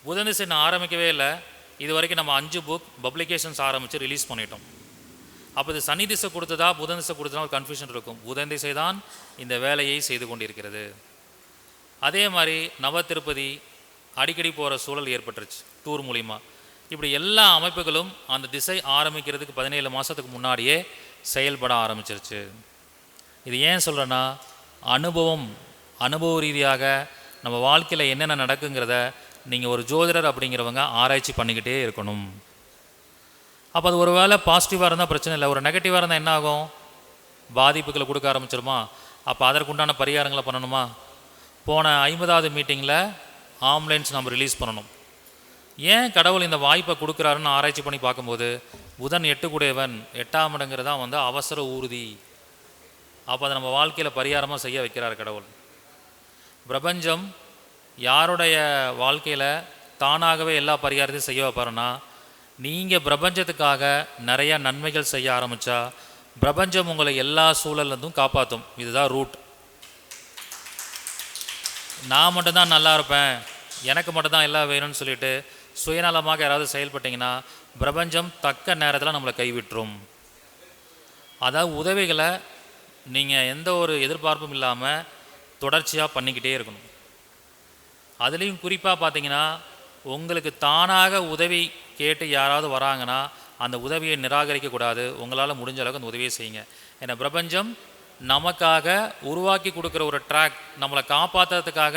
புதன் திசை நான் ஆரம்பிக்கவே இல்லை. இது வரைக்கும் நம்ம 5 புக் பப்ளிகேஷன்ஸ் ஆரம்பித்து ரிலீஸ் பண்ணிட்டோம். அப்போ இது சனி திசை கொடுத்ததா புதன் திசை கொடுத்ததா ஒரு கன்ஃபியூஷன் இருக்கும். புதன் திசை தான் இந்த வேலையை செய்து கொண்டிருக்கிறது. அதே மாதிரி நவ திருப்பதி அடிக்கடி போகிற சூழல் ஏற்பட்டுருச்சு டூர் மூலிமா. இப்படி எல்லா அமைப்புகளும் அந்த திசை ஆரம்பிக்கிறதுக்கு 17 மாதத்துக்கு முன்னாடியே செயல்பட ஆரம்பிச்சிருச்சு. இது ஏன் சொல்கிறேன்னா, அனுபவ ரீதியாக நம்ம வாழ்க்கையில் என்னென்ன நடக்குங்கிறத நீங்கள் ஒரு ஜோதிடர் அப்படிங்கிறவங்க ஆராய்ச்சி பண்ணிக்கிட்டே இருக்கணும். அப்போ அது ஒரு வேளை பாசிட்டிவாக இருந்தால் பிரச்சனை இல்லை, ஒரு நெகட்டிவாக இருந்தால் என்ன ஆகும்? பாதிப்புகளை கொடுக்க ஆரம்பிச்சிருமா? அப்போ அதற்குண்டான பரிகாரங்களை பண்ணணுமா? போன 50வது மீட்டிங்கில் ஆம்புலன்ஸ் நம்ம ரிலீஸ் பண்ணணும். ஏன் கடவுள் இந்த வாய்ப்பை கொடுக்குறாருன்னு ஆராய்ச்சி பண்ணி பார்க்கும்போது புதன் 8 கூடையவன், 8ஆம் இடங்கிறது தான் அவசர ஊர்தி. அப்போ அதை நம்ம வாழ்க்கையில் பரிகாரமாக செய்ய வைக்கிறார் கடவுள். பிரபஞ்சம் யாருடைய வாழ்க்கையில் தானாகவே எல்லா பரிகாரத்தையும் செய்ய வைப்பாருன்னா, நீங்கள் பிரபஞ்சத்துக்காக நிறையா நன்மைகள் செய்ய ஆரம்பித்தா பிரபஞ்சம் உங்களை எல்லா சூழல்லேருந்தும் காப்பாற்றும். இதுதான் ரூட். நான் மட்டும்தான் நல்லா இருப்பேன், எனக்கு மட்டும்தான் எல்லாம் வேணும்னு சொல்லிட்டு சுயநலமாக யாராவது செயல்பட்டிங்கன்னா பிரபஞ்சம் தக்க நேரத்தில் நம்மளை கைவிட்டுரும். அதாவது உதவிகளை நீங்கள் எந்த ஒரு எதிர்பார்ப்பும் இல்லாமல் தொடர்ச்சியாக பண்ணிக்கிட்டே இருக்கணும். அதுலேயும் குறிப்பாக பார்த்தீங்கன்னா, உங்களுக்கு தானாக உதவி கேட்டு யாராவது வராங்கன்னா அந்த உதவியை நிராகரிக்கக்கூடாது. உங்களால் முடிஞ்ச அளவுக்கு அந்த உதவியை செய்யுங்க. ஏன்னா பிரபஞ்சம் நமக்காக உருவாக்கி கொடுக்குற ஒரு ட்ராக், நம்மளை காப்பாற்றுறதுக்காக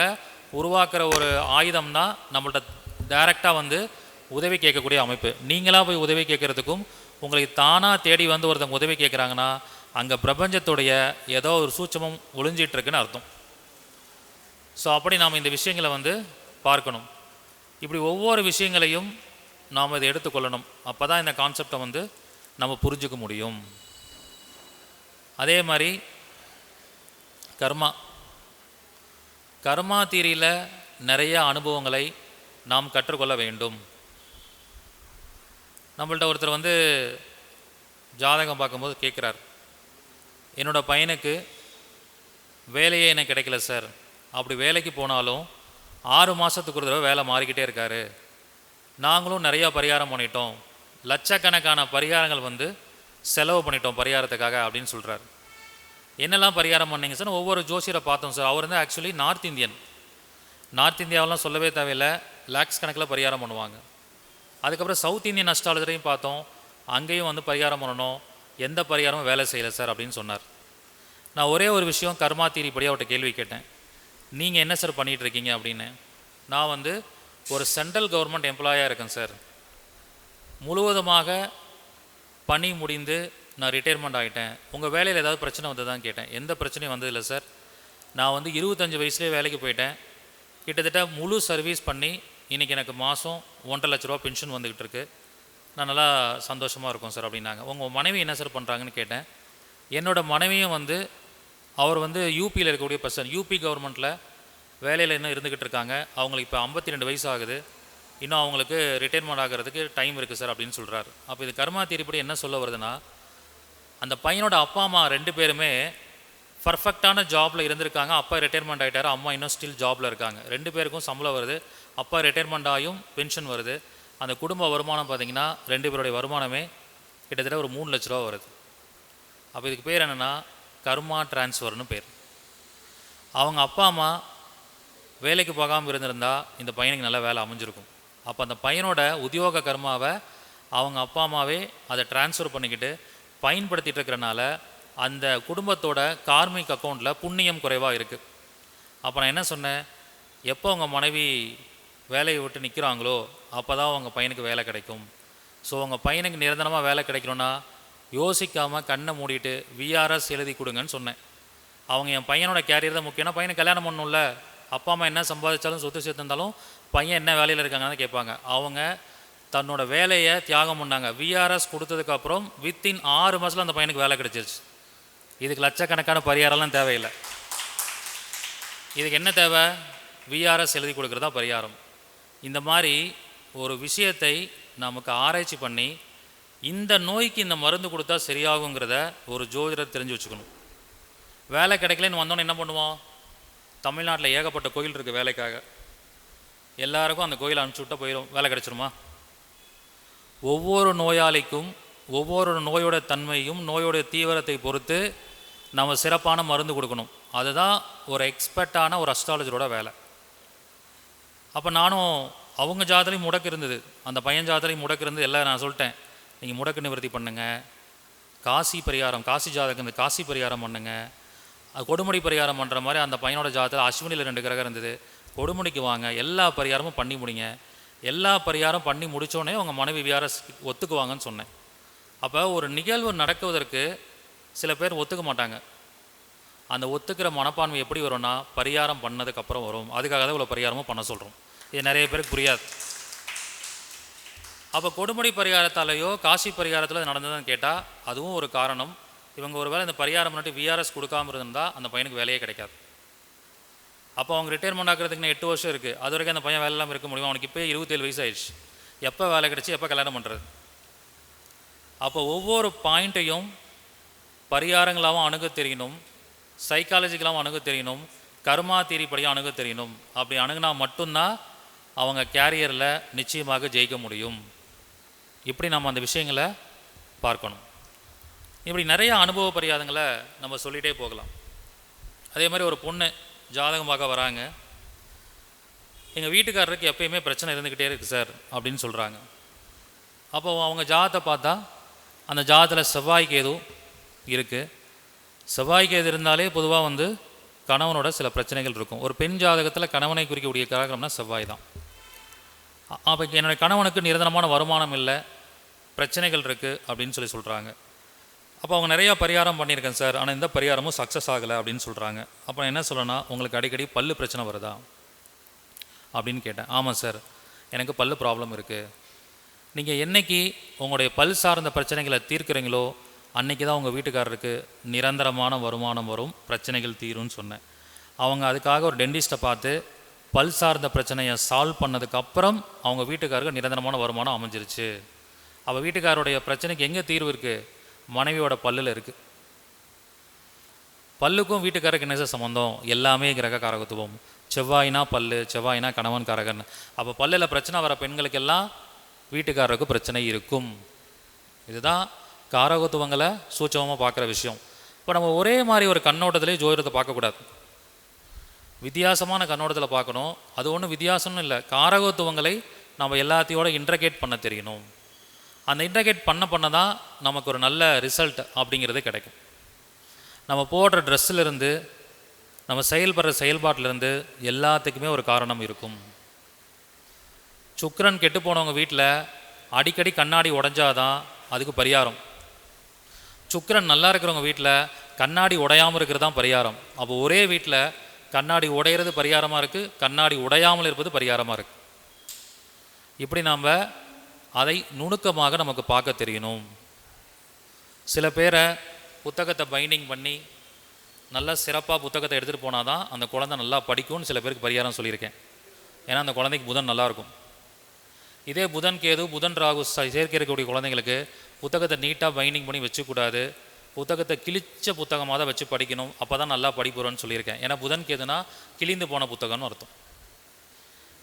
உருவாக்குற ஒரு ஆயுதம் தான் நம்மள்ட்ட டைரெக்டாக வந்து உதவி கேட்கக்கூடிய அமைப்பு. நீங்களாக போய் உதவி கேட்குறதுக்கும் உங்களுக்கு தானாக தேடி வந்து ஒருத்தவங்க உதவி கேட்குறாங்கன்னா அங்கே பிரபஞ்சத்துடைய ஏதோ ஒரு சூட்சமம் ஒளிஞ்சிட்ருக்குன்னு அர்த்தம். ஸோ அப்படி நாம் இந்த விஷயங்களை வந்து பார்க்கணும். இப்படி ஒவ்வொரு விஷயங்களையும் நாம் இதை எடுத்துக்கொள்ளணும். அப்போ தான் இந்த கான்செப்டை வந்து நம்ம புரிஞ்சுக்க முடியும். அதே மாதிரி கர்மா தியரியில் நிறைய அனுபவங்களை நாம் கற்றுக்கொள்ள வேண்டும். நம்மள்ட்ட ஒருத்தர் வந்து ஜாதகம் பார்க்கும்போது கேட்குறார், என்னோடய பையனுக்கு வேலையே எனக்கு கிடைக்கல சார், அப்படி வேலைக்கு போனாலும் 6 மாதத்துக்கு ஒரு தடவை வேலை மாறிக்கிட்டே இருக்கார், நாங்களும் நிறையா பரிகாரம் பண்ணிட்டோம், லட்சக்கணக்கான பரிகாரங்கள் வந்து செலவு பண்ணிட்டோம் பரிகாரத்துக்காக அப்படின்னு சொல்கிறார். என்னெல்லாம் பரிகாரம் பண்ணிங்க சார்? ஒவ்வொரு ஜோசியரை பார்த்தோம் சார். அவர் வந்து ஆக்சுவலி நார்த் இந்தியாவெலாம் சொல்லவே தேவையில்லை, லேக்ஸ் கணக்கில் பரிகாரம் பண்ணுவாங்க. அதுக்கப்புறம் சவுத் இந்தியன் அஸ்ட்ராலஜரையும் பார்த்தோம், அங்கேயும் வந்து பரிகாரம் பண்ணணும், எந்த பரிகாரமும் வேலை செய்யலை சார் அப்படின்னு சொன்னார். நான் ஒரே ஒரு விஷயம் கர்மா தியரி படி அவர்கிட்ட கேள்வி கேட்டேன், நீங்கள் என்ன சார் பண்ணிகிட்ருக்கீங்க அப்படின்னு. நான் வந்து ஒரு சென்ட்ரல் கவர்மெண்ட் எம்ப்ளாயாக இருக்கேன் சார், முழுவதுமாக பணி முடிந்து நான் ரிட்டையர்மெண்ட் ஆகிட்டேன், உங்கள் வேலையில் ஏதாவது பிரச்சனை வந்து தான் கேட்டேன். எந்த பிரச்சனையும் வந்ததில்லை சார், நான் வந்து 25 வயசுலேயே வேலைக்கு போயிட்டேன், கிட்டத்தட்ட முழு சர்வீஸ் பண்ணி இன்றைக்கி எனக்கு மாதம் 1.5 லட்ச ரூபா பென்ஷன் வந்துக்கிட்டு இருக்கு, நான் நல்லா சந்தோஷமாக இருக்கும் சார் அப்படின்னாங்க. உங்கள் மனைவி என்ன சார் பண்ணுறாங்கன்னு கேட்டேன். என்னோடய மனைவியும் வந்து அவர் வந்து யூபியில் இருக்கக்கூடிய பர்சன், யூபி கவர்மெண்ட்டில் வேலையில் இன்னும் இருந்துக்கிட்டு இருக்காங்க, அவங்களுக்கு இப்போ 52 வயசு ஆகுது, இன்னும் அவங்களுக்கு ரிட்டையர்மெண்ட் ஆகிறதுக்கு டைம் இருக்குது சார் அப்படின்னு சொல்கிறார். அப்போ இது கர்மா தியரிப்படி என்ன சொல்ல வருதுன்னா, அந்த பையனோட அப்பா அம்மா 2 பேருமே பர்ஃபெக்டான ஜாபில் இருந்திருக்காங்க. அப்பா ரிட்டையர்மெண்ட் ஆகிட்டார், அம்மா இன்னும் ஸ்டில் ஜாபில் இருக்காங்க. 2 பேருக்கும் சம்பளம் வருது, அப்பா ரிட்டையர்மெண்ட் ஆகியும் பென்ஷன் வருது. அந்த குடும்ப வருமானம் பார்த்திங்கன்னா 2 பேருடைய வருமானமே கிட்டத்தட்ட ஒரு 3 லட்ச ரூபா வருது. அப்போ இதுக்கு பேர் என்னென்னா கர்மா டிரான்ஸ்ஃபர்னு பேர். அவங்க அப்பா அம்மா வேலைக்கு போகாமல் இருந்திருந்தால் இந்த பையனுக்கு நல்ல வேலை அமைஞ்சிருக்கும். அப்போ அந்த பையனோட உத்தியோக கர்மாவை அவங்க அப்பா அம்மாவே அதை டிரான்ஸ்ஃபர் பண்ணிக்கிட்டு பயன்படுத்திகிட்டு இருக்கிறனால அந்த குடும்பத்தோட கார்மிக் அக்கௌண்ட்டில் புண்ணியம் குறைவாக இருக்குது. அப்போ நான் என்ன சொன்னேன், எப்போ உங்கள் மனைவி வேலையை விட்டு நிற்கிறாங்களோ அப்போ தான் உங்கள் பையனுக்கு வேலை கிடைக்கும். ஸோ உங்கள் பையனுக்கு நிரந்தரமாக வேலை கிடைக்கணும்னா யோசிக்காமல் கண்ணை மூடிட்டு விஆர்எஸ் எழுதி கொடுங்கன்னு சொன்னேன். அவங்க என் பையனோட கேரியர் தான் முக்கியம்னா, பையனை கல்யாணம் பண்ணணும்ல, அப்பா அம்மா என்ன சம்பாதிச்சாலும் சொத்து சேர்த்துருந்தாலும் பையன் என்ன வேலையில் இருக்காங்கன்னு கேட்பாங்க. அவங்க தன்னோட வேலையை தியாகம் பண்ணாங்க. விஆர்எஸ் கொடுத்ததுக்கப்புறம் வித்தின் 6 மாதத்தில் அந்த பையனுக்கு வேலை கிடைச்சிருச்சு. இதுக்கு லட்சக்கணக்கான பரிகாரம்லாம் தேவையில்லை. இதுக்கு என்ன தேவை? விஆர்எஸ் எழுதி கொடுக்குறது தான் பரிகாரம். இந்த மாதிரி ஒரு விஷயத்தை நமக்கு ஆராய்ச்சி பண்ணி இந்த நோய்க்கு இந்த மருந்து கொடுத்தா சரியாகுங்கிறத ஒரு ஜோதிடர் தெரிஞ்சு வச்சுக்கணும். வேலை கிடைக்கலன்னு வந்தோன்னு என்ன பண்ணுவோம்? தமிழ்நாட்டில் ஏகப்பட்ட கோயில் இருக்குது வேலைக்காக, எல்லாருக்கும் அந்த கோயில் அனுப்பிச்சி விட்டால் போயிடும், வேலை கிடைச்சிருமா? ஒவ்வொரு நோயாளிக்கும் ஒவ்வொரு நோயோட தன்மையும் நோயோட தீவிரத்தை பொறுத்து நம்ம சிறப்பான மருந்து கொடுக்கணும். அதுதான் ஒரு எக்ஸ்பர்ட்டான ஒரு அஸ்ட்ராலஜரோட வேலை. அப்போ நானும் அவங்க ஜாதகத்தையும் முடக்கு இருந்தது, அந்த பையன் ஜாதகத்தையும் முடக்கு இருந்தது, எல்லாம் நான் சொல்லிட்டேன், நீங்கள் முடக்கு நிவர்த்தி பண்ணுங்கள், காசி பரிகாரம், காசி ஜாதகம் இந்த காசி பரிகாரம் பண்ணுங்கள், அது கொடுமுடி பரிகாரம் பண்ணுற மாதிரி அந்த பையனோட ஜாதகத்தில் அஸ்வினியில் 2 கிரகம் இருந்தது, கொடுமுடிக்கு வாங்க, எல்லா பரிகாரமும் பண்ணி முடிங்க. எல்லா பரிகாரம் பண்ணி முடித்தோடனே உங்கள் மனைவி விஆர்எஸ் ஒத்துக்குவாங்கன்னு சொன்னேன். அப்போ ஒரு நிகழ்வு நடக்குவதற்கு சில பேர் ஒத்துக்க மாட்டாங்க. அந்த ஒத்துக்கிற மனப்பான்மை எப்படி வரும்னா பரிகாரம் பண்ணதுக்கப்புறம் வரும். அதுக்காக தான் இவ்வளோ பரிகாரமும் பண்ண சொல்கிறோம். இது நிறைய பேருக்கு புரியாது. அப்போ கொடுமுடி பரிகாரத்தாலேயோ காசி பரிகாரத்தில் நடந்ததுன்னு கேட்டால் அதுவும் ஒரு காரணம். இவங்க ஒரு வேளை இந்த பரிகாரம் பண்ணிட்டு விஆர்எஸ் கொடுக்காமல் இருந்தால் அந்த பையனுக்கு வேலையே கிடைக்காது. அப்போ அவங்க ரிட்டையர்மெண்ட் ஆகிறதுக்கு 8 வருஷம் இருக்குது, அது வரைக்கும் அந்த பையன் வேலை இல்லாமல் இருக்க முடியும். அவனுக்கு இப்போ 27 வயசு ஆயிடுச்சு, எப்போ வேலை கிடச்சி எப்போ கல்யாணம் பண்ணுறது? அப்போ ஒவ்வொரு பாயிண்ட்டையும் பரிகாரங்களாகவும் அணுக தெரியணும், சைக்காலஜிக்கலாகவும் அணுக தெரியணும், கர்மா தியரிப்படியும் அணுக தெரியணும். அப்படி அணுகுனா மட்டும்தான் அவங்க கேரியரில் நிச்சயமாக ஜெயிக்க முடியும். இப்படி நம்ம அந்த விஷயங்களை பார்க்கணும். இப்படி நிறைய அனுபவ பரிகாரங்களை நம்ம சொல்லிகிட்டே போகலாம். அதே மாதிரி ஒரு பொண்ணு ஜாதகம் பார்க்க வராங்க, எங்கள் வீட்டுக்காரருக்கு எப்பயுமே பிரச்சனை இருந்துக்கிட்டே இருக்குது சார் அப்படின்னு சொல்கிறாங்க. அப்போ அவங்க ஜாதகத்தை பார்த்தா அந்த ஜாதகத்தில் செவ்வாய் கேது இருக்குது. செவ்வாய் கேது இருந்தாலே பொதுவாக கணவனோட சில பிரச்சனைகள் இருக்கும். ஒரு பெண் ஜாதகத்தில் கணவனை குறிக்கக்கூடிய காரகம்னா செவ்வாய் தான். அப்போ என்னுடைய கணவனுக்கு நிரந்தரமான வருமானம் இல்லை, பிரச்சனைகள் இருக்குது அப்படின்னு சொல்கிறாங்க. அப்போ அவங்க நிறையா பரிகாரம் பண்ணியிருக்கேன் சார், ஆனால் எந்த பரிகாரமும் சக்ஸஸ் ஆகலை அப்படின்னு சொல்கிறாங்க. அப்போ நான் என்ன சொல்லணும்னா, உங்களுக்கு அடிக்கடி பல்லு பிரச்சனை வருதா அப்படின்னு கேட்டேன். ஆமாம் சார், எனக்கு பல்லு ப்ராப்ளம் இருக்குது. நீங்கள் என்றைக்கு உங்களுடைய பல் சார்ந்த பிரச்சனைகளை தீர்க்குறீங்களோ அன்றைக்கி தான் உங்கள் வீட்டுக்காரருக்கு நிரந்தரமான வருமானம் வரும், பிரச்சனைகள் தீரும்னு சொன்னேன். அவங்க அதுக்காக ஒரு டென்டிஸ்ட்டை பார்த்து பல் சார்ந்த பிரச்சனையை சால்வ் பண்ணதுக்கப்புறம் அவங்க வீட்டுக்காரருக்கு நிரந்தரமான வருமானம் அமைஞ்சிருச்சு. அவள் வீட்டுக்காரருடைய பிரச்சனைக்கு எங்கே தீர்வு இருக்குது? மனைவியோட பல்லில் இருக்குது. பல்லுக்கும் வீட்டுக்காரருக்கு என்ன சம்பந்தம்? எல்லாமே கிரக காரகத்துவம். செவ்வாயினா பல்லு, செவ்வாயினா கணவன் காரகன். அப்போ பல்லில் பிரச்சனை வர பெண்களுக்கெல்லாம் வீட்டுக்காரருக்கு பிரச்சனை இருக்கும். இதுதான் காரகத்துவங்களை சூட்சமாக பார்க்குற விஷயம். இப்போ நம்ம ஒரே மாதிரி ஒரு கண்ணோட்டத்திலே ஜோதிடத்தை பார்க்கக்கூடாது, வித்தியாசமான கண்ணோட்டத்தில் பார்க்கணும். அது ஒன்றும் வித்தியாசம்னு இல்லை, காரகத்துவங்களை நம்ம எல்லாத்தையோட இன்டர்கேட் பண்ண தெரியணும். அந்த இன்டர்கேட் பண்ண தான் நமக்கு ஒரு நல்ல ரிசல்ட் அப்படிங்கிறது கிடைக்கும். நம்ம போடுற ட்ரெஸ்ஸிலிருந்து நம்ம செயல்படுற செயல்பாட்டிலேருந்து எல்லாத்துக்குமே ஒரு காரணம் இருக்கும். சுக்கிரன் கெட்டு போனவங்க வீட்டில் அடிக்கடி கண்ணாடி உடைஞ்சாதான் அதுக்கு பரிகாரம். சுக்கிரன் நல்லா இருக்கிறவங்க வீட்டில் கண்ணாடி உடையாமல் இருக்கிறது தான் பரிகாரம். அப்போ ஒரே வீட்டில் கண்ணாடி உடையிறது பரிகாரமாக இருக்குது, கண்ணாடி உடையாமல் இருப்பது பரிகாரமாக இருக்குது. இப்படி நாம் அதை நுணுக்கமாக நமக்கு பார்க்க தெரியணும். சில பேரை புத்தகத்தை பைண்டிங் பண்ணி நல்லா சிறப்பாக புத்தகத்தை எடுத்துகிட்டு போனால் தான் அந்த குழந்தை நல்லா படிக்கும்னு சில பேருக்கு பரிகாரம் சொல்லியிருக்கேன். ஏன்னா அந்த குழந்தைக்கு புதன் நல்லாயிருக்கும். இதே புதன் கேது, புதன் ராகு சேர்க்கை இருக்கக்கூடிய குழந்தைங்களுக்கு புத்தகத்தை நீட்டாக பைண்டிங் பண்ணி வச்சுக்கூடாது, புத்தகத்தை கிழிச்ச புத்தகமாக தான் வச்சு படிக்கணும், அப்போ தான் நல்லா படிப்புறோன்னு சொல்லியிருக்கேன். ஏன்னா புதன் கேதுனா கிழிந்து போன புத்தகம்னு அர்த்தம்.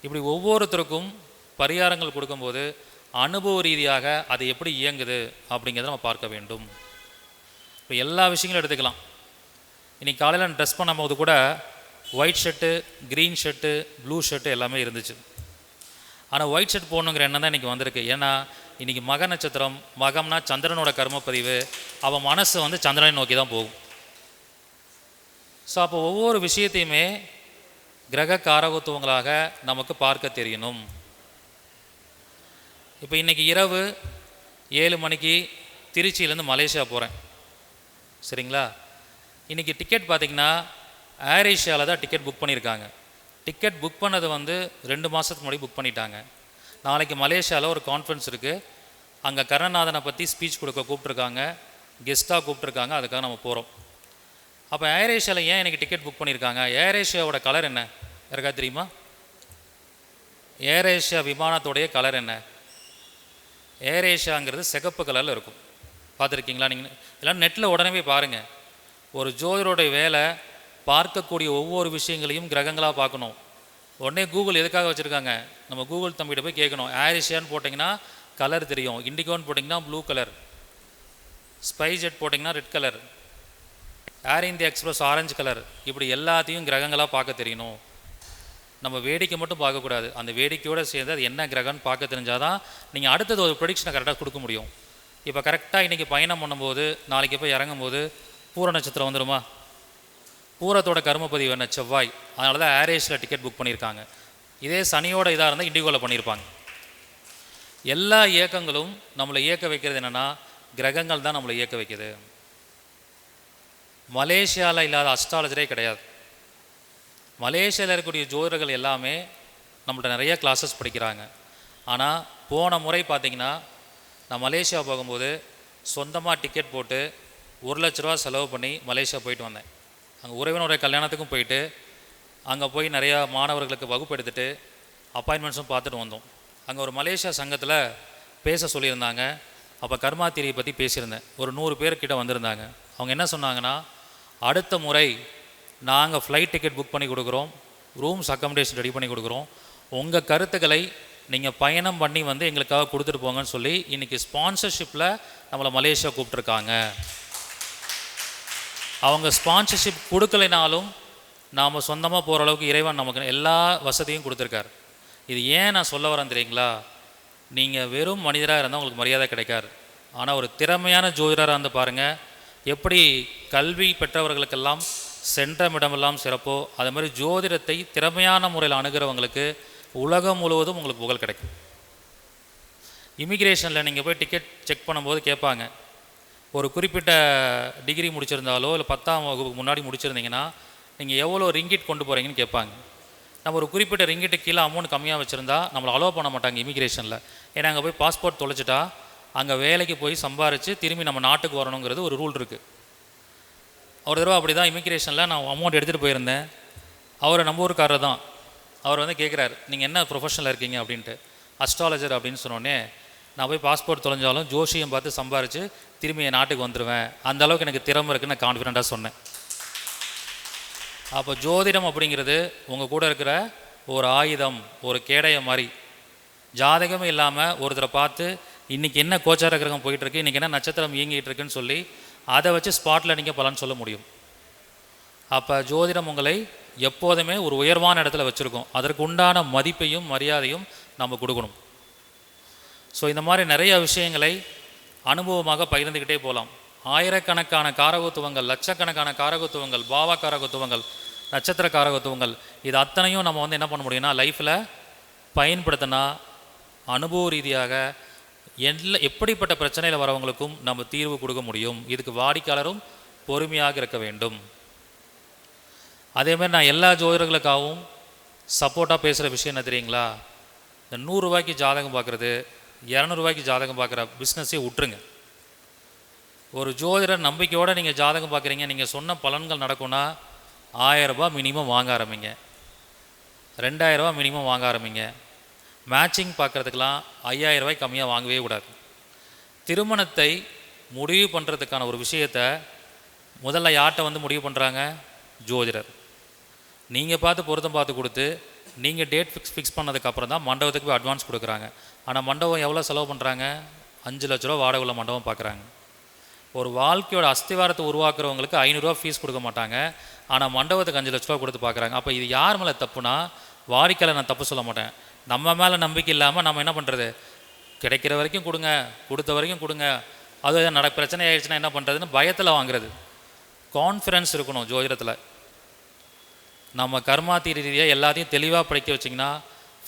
இப்படி ஒவ்வொருத்தருக்கும் பரிகாரங்கள் கொடுக்கும்போது அனுபவ ரீதியாக அது எப்படி இயங்குது அப்படிங்கிறத நம்ம பார்க்க வேண்டும். இப்போ எல்லா விஷயங்களும் எடுத்துக்கலாம். இன்றைக்கி காலையில் நான் ட்ரெஸ் பண்ணும்போது கூட white shirt, green shirt, blue shirt எல்லாமே இருந்துச்சு. ஆனால் ஒயிட் ஷர்ட் போடணுங்கிற எண்ணம் தான் இன்றைக்கி வந்திருக்கு. ஏன்னா இன்றைக்கி மக நட்சத்திரம், மகம்னா சந்திரனோட கர்மப்பதிவு, அவன் மனசு சந்திரனை நோக்கி தான் போகும். ஸோ அப்போ ஒவ்வொரு விஷயத்தையுமே கிரக காரகத்துவங்களாக நமக்கு பார்க்க தெரியணும். இப்போ இன்றைக்கி இரவு 7 மணிக்கு திருச்சியிலேருந்து மலேசியா போகிறேன், சரிங்களா? இன்றைக்கி டிக்கெட் பார்த்திங்கன்னா ஏர் ஏஷியாவில் தான் டிக்கெட் புக் பண்ணியிருக்காங்க. டிக்கெட் புக் பண்ணது 2 மாதத்துக்கு முன்னாடி புக் பண்ணிட்டாங்க. நாளைக்கு மலேசியாவில் ஒரு கான்ஃபரன்ஸ் இருக்குது, அங்கே கருணாநாதனை பற்றி ஸ்பீச் கொடுக்க கூப்பிட்ருக்காங்க, கெஸ்ட்டாக கூப்பிட்ருக்காங்க, அதுக்காக நம்ம போகிறோம். அப்போ ஏர் ஏஷியாவில் ஏன் எனக்கு டிக்கெட் புக் பண்ணியிருக்காங்க? ஏர் ஏஷியாவோட கலர் என்ன யாருக்கா தெரியுமா? ஏர் ஏஷியா விமானத்தோடைய கலர் என்ன? ஏர் ஏஷியாங்கிறது சிகப்பு கலரில் இருக்கும். பார்த்துருக்கீங்களா? நீங்கள் எல்லாம் நெட்டில் உடனே போய் பாருங்கள். ஒரு ஜோதிடருடைய வேலை பார்க்கக்கூடிய ஒவ்வொரு விஷயங்களையும் கிரகங்களாக பார்க்கணும். உடனே கூகுள் எதுக்காக வச்சுருக்காங்க? நம்ம கூகுள் தம்பிகிட்ட போய் கேட்கணும். ஏர் ஏஷியான்னு போட்டிங்கன்னா கலர் தெரியும், இண்டிகோன்னு போட்டிங்கன்னா ப்ளூ கலர், ஸ்பைஸ் ஜெட் போட்டிங்கன்னா ரெட் கலர், ஏர் இந்தியா எக்ஸ்பிரஸ் ஆரஞ்சு கலர். இப்படி எல்லாத்தையும் கிரகங்களாக பார்க்க தெரியணும். நம்ம வேடிக்கை மட்டும் பார்க்கக்கூடாது, அந்த வேடிக்கையோடு சேர்ந்து அது என்ன கிரகம்னு பார்க்க தெரிஞ்சால் தான் நீங்கள் அடுத்தது ஒரு ப்ரொடிக்ஷனை கரெக்டாக கொடுக்க முடியும். இப்போ கரெக்டாக இன்றைக்கி பயணம் பண்ணும்போது நாளைக்கு போய் இறங்கும்போது பூர நட்சத்திரம் வந்துடுமா? பூரத்தோட கர்மப்பதிவு என்ன? செவ்வாய். அதனால தான் ஏர் ஏஷியாவில் டிக்கெட் புக் பண்ணியிருக்காங்க. இதே சனியோட இதாக இருந்தால் இண்டிகோவில் பண்ணியிருப்பாங்க. எல்லா இயக்கங்களும் நம்மளை இயக்க வைக்கிறது என்னென்னா கிரகங்கள் தான் நம்மளை இயக்க வைக்கிது. மலேசியாவில் இல்லாத அஸ்ட்ராலஜரே கிடையாது. மலேசியாவில் இருக்கக்கூடிய ஜோதிடர்கள் எல்லாமே நம்மள்ட்ட நிறைய கிளாஸஸ் படிக்கிறாங்க. ஆனால் போன முறை பார்த்திங்கன்னா நான் மலேசியா போகும்போது சொந்தமாக டிக்கெட் போட்டு 1 லட்ச ரூபா செலவு பண்ணி மலேசியா போயிட்டு வந்தேன். அங்கே உறவினருடைய கல்யாணத்துக்கும் போயிட்டு அங்கே போய் நிறையா மாணவர்களுக்கு வகுப்பு எடுத்துகிட்டு அப்பாயின்மெண்ட்ஸும் பார்த்துட்டு வந்தோம். அங்கே ஒரு மலேசியா சங்கத்தில் பேச சொல்லியிருந்தாங்க. அப்போ கர்மா தியரியை பற்றி பேசியிருந்தேன். ஒரு 100 பேர்கிட்ட வந்திருந்தாங்க. அவங்க என்ன சொன்னாங்கன்னா, அடுத்த முறை நாங்கள் ஃப்ளைட் டிக்கெட் புக் பண்ணி கொடுக்குறோம், ரூம்ஸ் அக்கமடேஷன் ரெடி பண்ணி கொடுக்குறோம், உங்கள் கருத்துக்களை நீங்கள் பயணம் பண்ணி எங்களுக்காக கொடுத்துட்டு போங்கன்னு சொல்லி இன்றைக்கி ஸ்பான்சர்ஷிப்பில் நம்மளை மலேசியா கூப்பிட்ருக்காங்க. அவங்க ஸ்பான்சர்ஷிப் கொடுக்கலைனாலும் நாம் சொந்தமாக போகிற அளவுக்கு இறைவன் நமக்கு எல்லா வசதியும் கொடுத்துருக்கார். இது ஏன் நான் சொல்ல வரேன் தெரியுங்களா? நீங்கள் வெறும் மனிதராக இருந்தால் உங்களுக்கு மரியாதை கிடைக்காது. ஆனால் ஒரு திறமையான ஜோதிடராக இருந்து பாருங்கள், எப்படி கல்வி பெற்றவர்களுக்கெல்லாம் சென்ற இடமெல்லாம் சிறப்போ, அதே மாதிரி ஜோதிடத்தை திறமையான முறையில் அணுகிறவங்களுக்கு உலகம் முழுவதும் உங்களுக்கு புகழ் கிடைக்கும். இமிக்ரேஷனில் நீங்கள் போய் டிக்கெட் செக் பண்ணும்போது கேட்பாங்க, ஒரு குறிப்பிட்ட டிகிரி முடிச்சிருந்தாலோ இல்லை 10ஆம் வகுப்புக்கு முன்னாடி முடிச்சிருந்தீங்கன்னா நீங்கள் எவ்வளோ ரிங்கிட் கொண்டு போகிறீங்கன்னு கேட்பாங்க. நம்ம ஒரு குறிப்பிட்ட ரிங்கிட்டு கீழே அமௌண்ட் கம்மியாக வச்சுருந்தா நம்மளை அலோவ் பண்ண மாட்டாங்க இமிக்ரேஷனில். ஏன்னா அங்கே போய் பாஸ்போர்ட் தொலைச்சிட்டா அங்கே வேலைக்கு போய் சம்பாரித்து திரும்பி நம்ம நாட்டுக்கு வரணுங்கிறது ஒரு ரூல் இருக்குது. ஒரு தடவை அப்படி தான் இமிக்ரேஷனில் நான் அமௌண்ட் எடுத்துகிட்டு போயிருந்தேன். அவர் நம்ம ஊருக்காரர் தான். அவர் வந்து கேட்குறாரு, நீங்கள் என்ன ப்ரொஃபஷனில் இருக்கீங்க அப்படின்ட்டு. அஸ்ட்ராலஜர் அப்படின்னு சொன்னோடனே, நான் போய் பாஸ்போர்ட் தொலைஞ்சாலும் ஜோஷியம் பார்த்து சம்பாரித்து திரும்பி என் நாட்டுக்கு வந்துடுவேன், அந்த அளவுக்கு எனக்கு திறமை இருக்குன்னு நான் கான்ஃபிடெண்ட்டாக சொன்னேன். அப்போ ஜோதிடம் அப்படிங்கிறது உங்கள் கூட இருக்கிற ஒரு ஆயுதம், ஒரு கேடய மாதிரி. ஜாதகமே இல்லாமல் ஒருத்தரை பார்த்து இன்றைக்கி என்ன கோச்சார கிரகம் போயிட்டுருக்கு, இன்றைக்கி என்ன நட்சத்திரம் இயங்கிட்டு இருக்குன்னு சொல்லி அதை வச்சு ஸ்பாட்டில் நீங்கள் பலன் சொல்ல முடியும். அப்போ ஜோதிடம் உங்களை எப்போதுமே ஒரு உயர்வான இடத்துல வச்சுருக்கோம். அதற்கு உண்டான மதிப்பையும் மரியாதையும் நம்ம கொடுக்கணும். ஸோ இந்த மாதிரி நிறைய விஷயங்களை அனுபவமாக பகிர்ந்துக்கிட்டே போகலாம். ஆயிரக்கணக்கான காரகத்துவங்கள், லட்சக்கணக்கான காரகத்துவங்கள், பாவ காரகத்துவங்கள், நட்சத்திர காரகத்துவங்கள், இது அத்தனையும் நம்ம வந்து என்ன பண்ண முடியும்னா லைஃப்பில் பயன்படுத்தினா அனுபவ ரீதியாக எப்படிப்பட்ட பிரச்சனையில் வரவங்களுக்கும் நம்ம தீர்வு கொடுக்க முடியும். இதுக்கு வாடிக்கையாளரும் பொறுமையாக இருக்க வேண்டும். அதேமாதிரி நான் எல்லா ஜோதிடர்களுக்காகவும் சப்போர்ட்டாக பேசுகிற விஷயம் என்ன தெரியுங்களா, இந்த 100 ரூபாய்க்கு ஜாதகம் பார்க்குறது, 200 ரூபாய்க்கு ஜாதகம் பார்க்குற பிஸ்னஸே விட்டுருங்க. ஒரு ஜோதிடர் நம்பிக்கையோடு நீங்கள் ஜாதகம் பார்க்குறீங்க, நீங்கள் சொன்ன பலன்கள் நடக்கும்னா 1000 ரூபாய் மினிமம் வாங்க ஆரம்பிங்க, 2000 ரூபாய் மினிமம் வாங்க ஆரம்பிங்க. மேட்சிங் பார்க்குறதுக்கெலாம் 5000 ரூபாய் கம்மியாக வாங்கவே கூடாது. திருமணத்தை முடிவு பண்ணுறதுக்கான ஒரு விஷயத்தை முதல்ல யார்கிட்ட வந்து முடிவு பண்ணுறாங்க? ஜோதிடர். நீங்கள் பார்த்து பொருத்தம் பார்த்து கொடுத்து நீங்கள் டேட் ஃபிக்ஸ் பண்ணதுக்கப்புறம் தான் மண்டபத்துக்கு போய் அட்வான்ஸ் கொடுக்குறாங்க. ஆனால் மண்டபம் எவ்வளோ செலவு பண்ணுறாங்க? 5 லட்ச ரூபா வாடகை உள்ள மண்டபம் பார்க்குறாங்க. ஒரு வாழ்க்கையோட அஸ்திவாரத்தை உருவாக்குறவங்களுக்கு 500 ரூபா ஃபீஸ் கொடுக்க மாட்டாங்க, ஆனால் மண்டபத்துக்கு 5 லட்ச ரூபா கொடுத்து பார்க்குறாங்க. அப்போ இது யார் மேலே தப்புனா, வாடிக்கையாளர். நான் தப்பு சொல்ல மாட்டேன். நம்ம மேலே நம்பிக்கை இல்லாமல் நம்ம என்ன பண்ணுறது, கிடைக்கிற வரைக்கும் கொடுங்க, கொடுத்த வரைக்கும் கொடுங்க, அது பிரச்சனை ஆயிடுச்சுன்னா என்ன பண்ணுறதுன்னு பயத்தில் வாங்குறது. கான்ஃபிடன்ஸ் இருக்கணும் ஜோதிடத்தில். நம்ம கர்மாத்தீ ரீதியாக எல்லாத்தையும் தெளிவாக படிக்க வச்சிங்கன்னா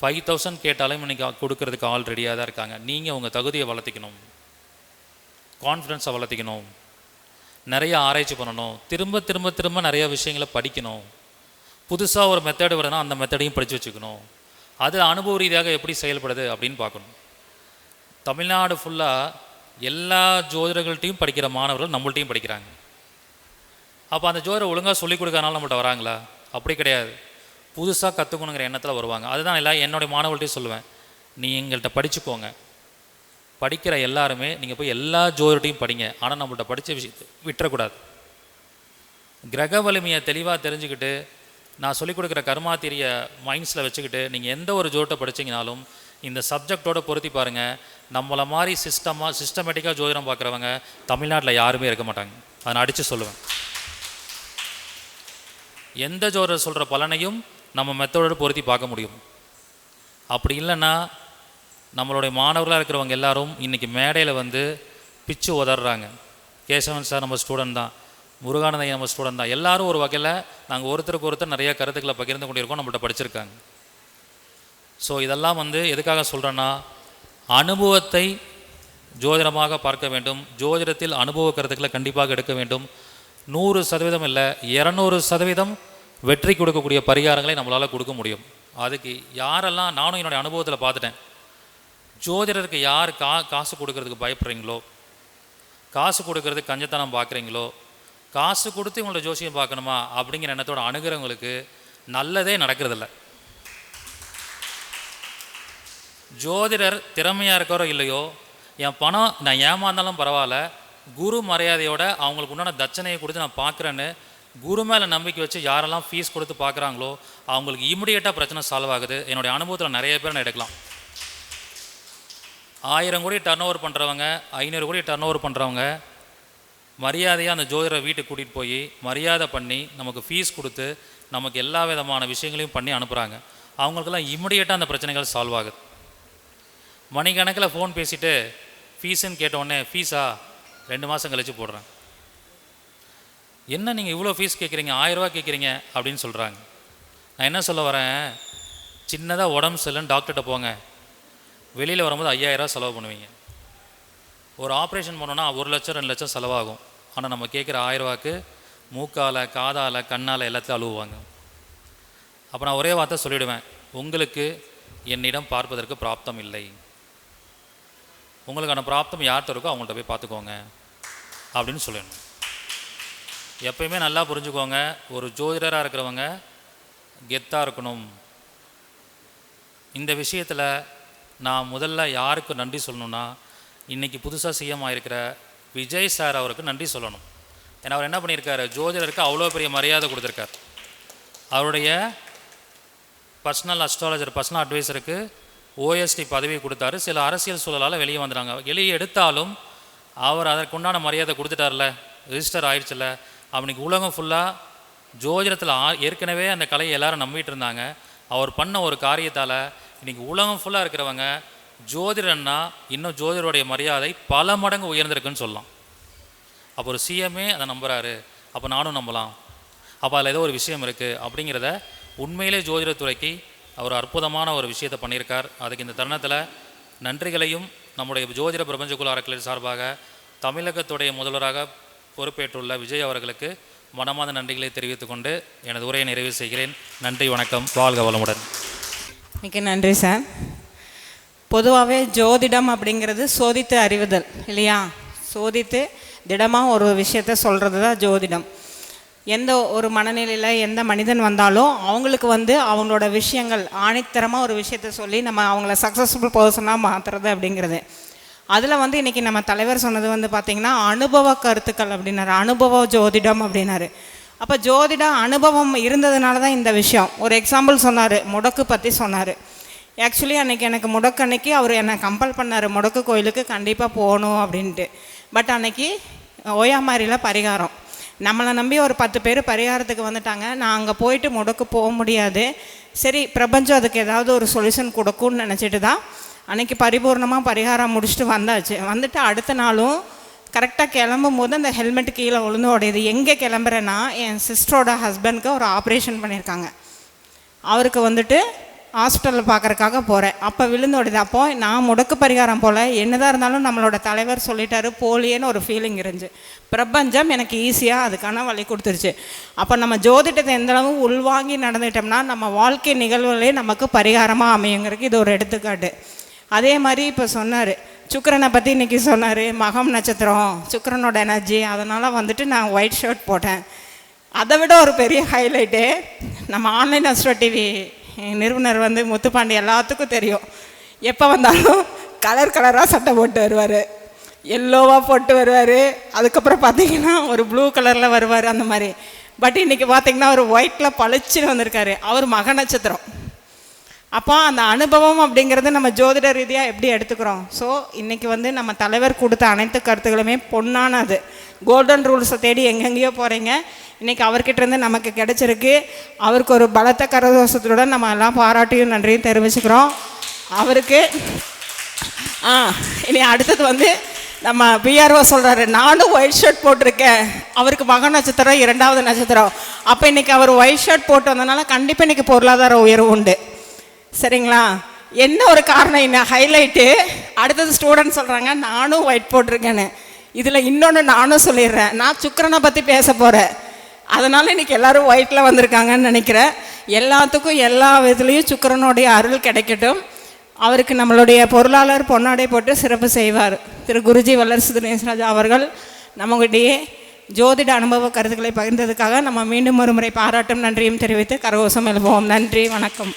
5000 கேட்டாலும் இன்றைக்கி கொடுக்கறதுக்கு ஆள் ரெடியாக தான் இருக்காங்க. நீங்கள் உங்கள் தகுதியை வளர்த்திக்கணும், கான்ஃபிடன்ஸை வளர்த்திக்கணும், நிறைய ஆராய்ச்சி பண்ணணும், திரும்ப திரும்ப திரும்ப நிறைய விஷயங்களை படிக்கணும். புதுசாக ஒரு மெத்தடு வருதுன்னா அந்த மெத்தடையும் படித்து வச்சுக்கணும். அது அனுபவ ரீதியாக எப்படி செயல்படுது அப்படின்னு பார்க்கணும். தமிழ்நாடு ஃபுல்லாக எல்லா ஜோதிடர்கள்ட்டையும் படிக்கிற மாணவர்கள் நம்மள்ட்டையும் படிக்கிறாங்க. அப்போ அந்த ஜோதிடர் ஒழுங்காக சொல்லிக் கொடுக்கறனால நம்மள்ட்ட வராங்களா? அப்படி கிடையாது. புதுசாக கற்றுக்கணுங்கிற எண்ணத்தில் வருவாங்க. அதுதான் எல்லாம் என்னுடைய மாணவர்கள்ட்டையும் சொல்லுவேன், நீ எங்கள்கிட்ட படிச்சுக்கோங்க. படிக்கிற எல்லாருமே நீங்கள் போய் எல்லா ஜோதிடத்தையும் படிங்க, ஆனால் நம்மள்ட்ட படித்த விஷயத்தை விட்டுறக்கூடாது. கிரக வலிமையை தெளிவாக தெரிஞ்சுக்கிட்டு நான் சொல்லிக் கொடுக்குற கர்மாத்தீரிய மைண்ட்ஸில் வச்சுக்கிட்டு நீங்கள் எந்த ஒரு ஜோதிடத்தை படிச்சிங்கனாலும் இந்த சப்ஜெக்டோடு பொருத்தி பாருங்கள். நம்மளை மாதிரி சிஸ்டமேட்டிக்காக ஜோதிடம் பார்க்குறவங்க தமிழ்நாட்டில் யாருமே இருக்க மாட்டாங்க. அதை நான் அடித்து சொல்லுவேன். எந்த ஜோதிடர் சொல்கிற பலனையும் நம்ம மெத்தடோடு பொருத்தி பார்க்க முடியும். அப்படி இல்லைன்னா நம்மளுடைய மாணவர்களாக இருக்கிறவங்க எல்லாரும் இன்றைக்கி மேடையில் வந்து பிச்சு உதறாங்க. கேசவன் சார் நம்ம ஸ்டூடெண்ட் தான், முருகானந்தையா நம்ம ஸ்டூடெண்ட் தான், எல்லோரும் ஒரு வகையில் நாங்கள் ஒருத்தருக்கு ஒருத்தர் நிறைய கருத்துக்களை பகிர்ந்து கொண்டிருக்கோம், நம்மள்ட்ட படிச்சிருக்காங்க. ஸோ இதெல்லாம் வந்து எதுக்காக சொல்கிறேன்னா, அனுபவத்தை ஜோதிடமாக பார்க்க வேண்டும். ஜோதிடத்தில் அனுபவ கருத்துக்களை கண்டிப்பாக எடுக்க வேண்டும். 100% இல்லை, 200% வெற்றி கொடுக்கக்கூடிய பரிகாரங்களை நம்மளால் கொடுக்க முடியும். அதுக்கு யாரெல்லாம், நானும் என்னுடைய அனுபவத்தில் பார்த்துட்டேன், ஜோதிடருக்கு யார் காசு கொடுக்கறதுக்கு பயப்படுறீங்களோ, காசு கொடுக்கறதுக்கு கஞ்சத்தனம் பார்க்குறீங்களோ, காசு கொடுத்து இவங்களோட ஜோசியம் பார்க்கணுமா அப்படிங்கிற எண்ணத்தோட அணுகிறவங்களுக்கு நல்லதே நடக்கிறதில்ல. ஜோதிடர் திறமையாக இருக்கிறோ இல்லையோ, என் பணம் நான் ஏமாந்தாலும் பரவாயில்ல, குரு மரியாதையோட அவங்களுக்கு உண்டான தட்சணையை கொடுத்து நான் பார்க்குறேன்னு குரு மேலே நம்பிக்கை வச்சு யாரெல்லாம் ஃபீஸ் கொடுத்து பார்க்குறாங்களோ அவங்களுக்கு இமிடியேட்டாக பிரச்சனை சால்வ் ஆகுது. என்னுடைய அனுபவத்தில் நிறைய பேர் நான் எடுக்கலாம். 1000 கோடி டர்ன் ஓவர் பண்ணுறவங்க, 500 கோடி டர்ன் ஓவர் பண்ணுறவங்க மரியாதையாக அந்த ஜோதிடரை வீட்டுக்கு கூட்டிகிட்டு போய் மரியாதை பண்ணி நமக்கு ஃபீஸ் கொடுத்து நமக்கு எல்லா விதமான விஷயங்களையும் பண்ணி அனுப்புகிறாங்க. அவங்களுக்கெல்லாம் இமிடியேட்டாக அந்த பிரச்சனைகள் சால்வ் ஆகுது. மணிக்கணக்கில் ஃபோன் பேசிவிட்டு ஃபீஸுன்னு கேட்டோடனே ஃபீஸா 2 மாதம் கழித்து போடுறேன். என்ன நீங்கள் இவ்வளோ ஃபீஸ் கேட்குறீங்க, 1000 ரூபா கேட்குறீங்க அப்படின்னு சொல்கிறாங்க. நான் என்ன சொல்ல வரேன், சின்னதாக உடம்பு சரியில்லைன்னு டாக்டர்கிட்ட போங்க, வெளியில் வரும்போது 5000 ரூபா செலவு பண்ணுவீங்க. ஒரு ஆப்ரேஷன் பண்ணோன்னா 1 லட்சம் 2 லட்சம் செலவாகும். ஆனால் நம்ம கேட்குற 1000 ரூபாய்க்கு மூக்கால், காதால், கண்ணால் எல்லாத்தையும் அழுவுவாங்க. அப்போ நான் ஒரே வார்த்தை சொல்லிவிடுவேன், உங்களுக்கு என்னிடம் பார்ப்பதற்கு பிராப்தம் இல்லை, உங்களுக்கான பிராப்தம் யார்கிட்ட இருக்கோ அவங்கள்ட்ட போய் பார்த்துக்கோங்க அப்படின்னு சொல்லணும். எப்பயுமே நல்லா புரிஞ்சுக்கோங்க, ஒரு ஜோதிடராக இருக்கிறவங்க கெத்தாக இருக்கணும். இந்த விஷயத்தில் நான் முதல்ல யாருக்கு நன்றி சொல்லணும்னா, இன்றைக்கி புதுசாக சிஎம் ஆகிருக்கிற விஜய் சார் அவருக்கு நன்றி சொல்லணும். ஏன்னா அவர் என்ன பண்ணியிருக்காரு, ஜோதிடருக்கு அவ்வளோ பெரிய மரியாதை கொடுத்துருக்கார். அவருடைய பர்சனல் அஸ்ட்ராலஜர், பர்சனல் அட்வைசருக்கு ஓஎஸ்டி பதவி கொடுத்தாரு. சில அரசியல் சூழலால் வெளியே வந்துட்டாங்க, வெளியே எடுத்தாலும் அவர் அதற்குண்டான மரியாதை கொடுத்துட்டார்ல, ரிஜிஸ்டர் ஆயிடுச்சுல்ல. அவனுக்கு உலகம் ஃபுல்லாக ஜோதிடத்தில் ஏற்கனவே அந்த கலையை எல்லோரும் நம்பிட்டு இருந்தாங்க. அவர் பண்ண ஒரு காரியத்தால் இன்றைக்கி உலகம் ஃபுல்லாக இருக்கிறவங்க ஜோதிடன்னா இன்னும் ஜோதிடருடைய மரியாதை பல மடங்கு உயர்ந்திருக்குன்னு சொல்லலாம். அப்போ ஒரு சிஎம்ஏ அதை நம்புகிறாரு, அப்போ நானும் நம்பலாம், அப்போ அதில் ஏதோ ஒரு விஷயம் இருக்குது அப்படிங்கிறத உண்மையிலே ஜோதிடத்துறைக்கு அவர் அற்புதமான ஒரு விஷயத்தை பண்ணியிருக்கார். அதுக்கு இந்த தருணத்தில் நன்றிகளையும் நம்முடைய ஜோதிட பிரபஞ்சகுல அறக்கட்டளை சார்பாக தமிழகத்துடைய முதல்வராக பொறுப்பேற்றுள்ள விஜய் அவர்களுக்கு மனமார்ந்த நன்றிகளை தெரிவித்துக் கொண்டு எனது உரையை நிறைவு செய்கிறேன். நன்றி, வணக்கம், வாழ்க வளமுடன். மிக்க நன்றி சார். பொதுவாகவே ஜோதிடம் அப்படிங்கிறது சோதித்து அறிவுதல் இல்லையா? சோதித்து திடமாக ஒரு விஷயத்த சொல்கிறது தான் ஜோதிடம். எந்த ஒரு மனநிலையில் எந்த மனிதன் வந்தாலும் அவங்களுக்கு அவங்களோட விஷயங்கள் ஆணித்தரமாக ஒரு விஷயத்த சொல்லி நம்ம அவங்கள சக்ஸஸ்ஃபுல் பர்சனாக மாற்றுறது அப்படிங்கிறது. அதில் இன்றைக்கி நம்ம தலைவர் சொன்னது பார்த்திங்கன்னா அனுபவ கருத்துக்கள் அப்படின்னாரு, அனுபவ ஜோதிடம் அப்படின்னாரு. அப்போ ஜோதிடம் அனுபவம் இருந்ததுனால தான் இந்த விஷயம். ஒரு எக்ஸாம்பிள் சொன்னார், முடக்கு பற்றி சொன்னார். ஆக்சுவலி அன்றைக்கி எனக்கு முடக்கு அன்னைக்கு அவர் என்னை கம்பல் பண்ணார், முடக்கு கோயிலுக்கு கண்டிப்பாக போகணும் அப்படின்ட்டு. பட் அன்றைக்கி ஓயாமாரியில் பரிகாரம், நம்மளை நம்பி ஒரு 10 பேர் பரிகாரத்துக்கு வந்துட்டாங்க. நான் அங்கே போயிட்டு முடக்கு போக முடியாது, சரி பிரபஞ்சம் அதுக்கு ஏதாவது ஒரு சொல்யூஷன் கொடுக்கும்னு நினச்சிட்டு தான் அன்றைக்கி பரிபூர்ணமாக பரிகாரம் முடிச்சுட்டு வந்தாச்சு. வந்துட்டு அடுத்த நாளும் கரெக்டாக கிளம்பும் போது அந்த ஹெல்மெட் கீழே விழுந்து உடையுது. எங்கே கிளம்புறேன்னா, என் சிஸ்டரோட ஹஸ்பண்ட்க்கு ஒரு ஆப்ரேஷன் பண்ணியிருக்காங்க, அவருக்கு ஹாஸ்பிட்டலில் பார்க்குறக்காக போகிறேன். அப்போ விழுந்து உடையுது. அப்போது நான் முடக்கு பரிகாரம் போல் என்னதான் இருந்தாலும் நம்மளோட தலைவர் சொல்லிட்டாரு போலியேன்னு ஒரு ஃபீலிங் இருந்துச்சு. பிரபஞ்சம் எனக்கு ஈஸியாக அதுக்கான வழி கொடுத்துருச்சு. அப்போ நம்ம ஜோதிடத்தை எந்தளவு உள்வாங்கி நடந்துட்டோம்னா நம்ம வாழ்க்கை நிகழ்வுகளே நமக்கு பரிகாரமாக அமையுங்கிறதுக்கு இது ஒரு எடுத்துக்காட்டு. அதே மாதிரி இப்போ சொன்னார், சுக்கிரனை பற்றி இன்றைக்கி சொன்னார், மகம் நட்சத்திரம் சுக்கிரனோட எனர்ஜி, அதனால் நான் ஒயிட் ஷர்ட் போட்டேன். அதை விட ஒரு பெரிய ஹைலைட்டு, நம்ம ஆன்லைன் அஸ்ட்ரோ டிவி நிறுவனர் முத்துப்பாண்டி எல்லாத்துக்கும் தெரியும், எப்போ வந்தாலும் கலர் கலராக சட்டை போட்டு வருவார், எல்லோவாக போட்டு வருவார், அதுக்கப்புறம் பார்த்திங்கன்னா ஒரு ப்ளூ கலரில் வருவார் அந்த மாதிரி. பட் இன்றைக்கி பார்த்திங்கன்னா ஒரு ஒயிட்டில் பளிச்சுன்னு வந்திருக்காரு, அவர் மக நட்சத்திரம். அப்போ அந்த அனுபவம் அப்படிங்கிறது நம்ம ஜோதிட ரீதியாக எப்படி எடுத்துக்கிறோம். ஸோ இன்றைக்கி நம்ம தலைவர் கொடுத்த அனைத்து கருத்துக்களுமே பொன்னானது. கோல்டன் ரூல்ஸை தேடி எங்கெங்கேயோ போகிறீங்க, இன்றைக்கி அவர்கிட்டருந்து நமக்கு கிடச்சிருக்கு. அவருக்கு ஒரு பலத்த கரதோஷத்துடன் நம்ம எல்லாம் பாராட்டியும் நன்றியும் தெரிவிச்சுக்கிறோம் அவருக்கு. இனி அடுத்தது நம்ம பிஆர்ஓ சொல்கிறாரு, நானும் ஒயிட் ஷர்ட் போட்டிருக்கேன், அவருக்கு மக நட்சத்திரம் 2வது நட்சத்திரம். அப்போ இன்றைக்கி அவர் ஒயிட் ஷர்ட் போட்டு வந்ததுனால கண்டிப்பாக இன்றைக்கி பொருளாதார உயர்வு உண்டு, சரிங்களா? என்ன ஒரு காரணம், என்ன ஹைலைட்டு, அடுத்தது ஸ்டூடெண்ட் சொல்கிறாங்க நானும் ஒயிட் போட்டிருக்கேன்னு. இதில் இன்னொன்று நானும் சொல்லிடுறேன், நான் சுக்கிரனை பற்றி பேச போகிறேன், அதனால் இன்றைக்கி எல்லோரும் ஒயிட்டில் வந்திருக்காங்கன்னு நினைக்கிறேன். எல்லாத்துக்கும் எல்லா விதத்துலேயும் சுக்கிரனுடைய அருள் கிடைக்கட்டும். அவருக்கு நம்மளுடைய பொருளாளர் பொன்னாடை போட்டு சிறப்பு செய்வார். திரு குருஜி வல்லரசு தினேஷ்ராஜா அவர்கள் நம்மகிட்டயே ஜோதிட அனுபவ கருத்துக்களை பகிர்ந்ததுக்காக நம்ம மீண்டும் ஒரு முறை பாராட்டும் நன்றியும் தெரிவித்து கரகோஷம் எழுப்புவோம். நன்றி, வணக்கம்.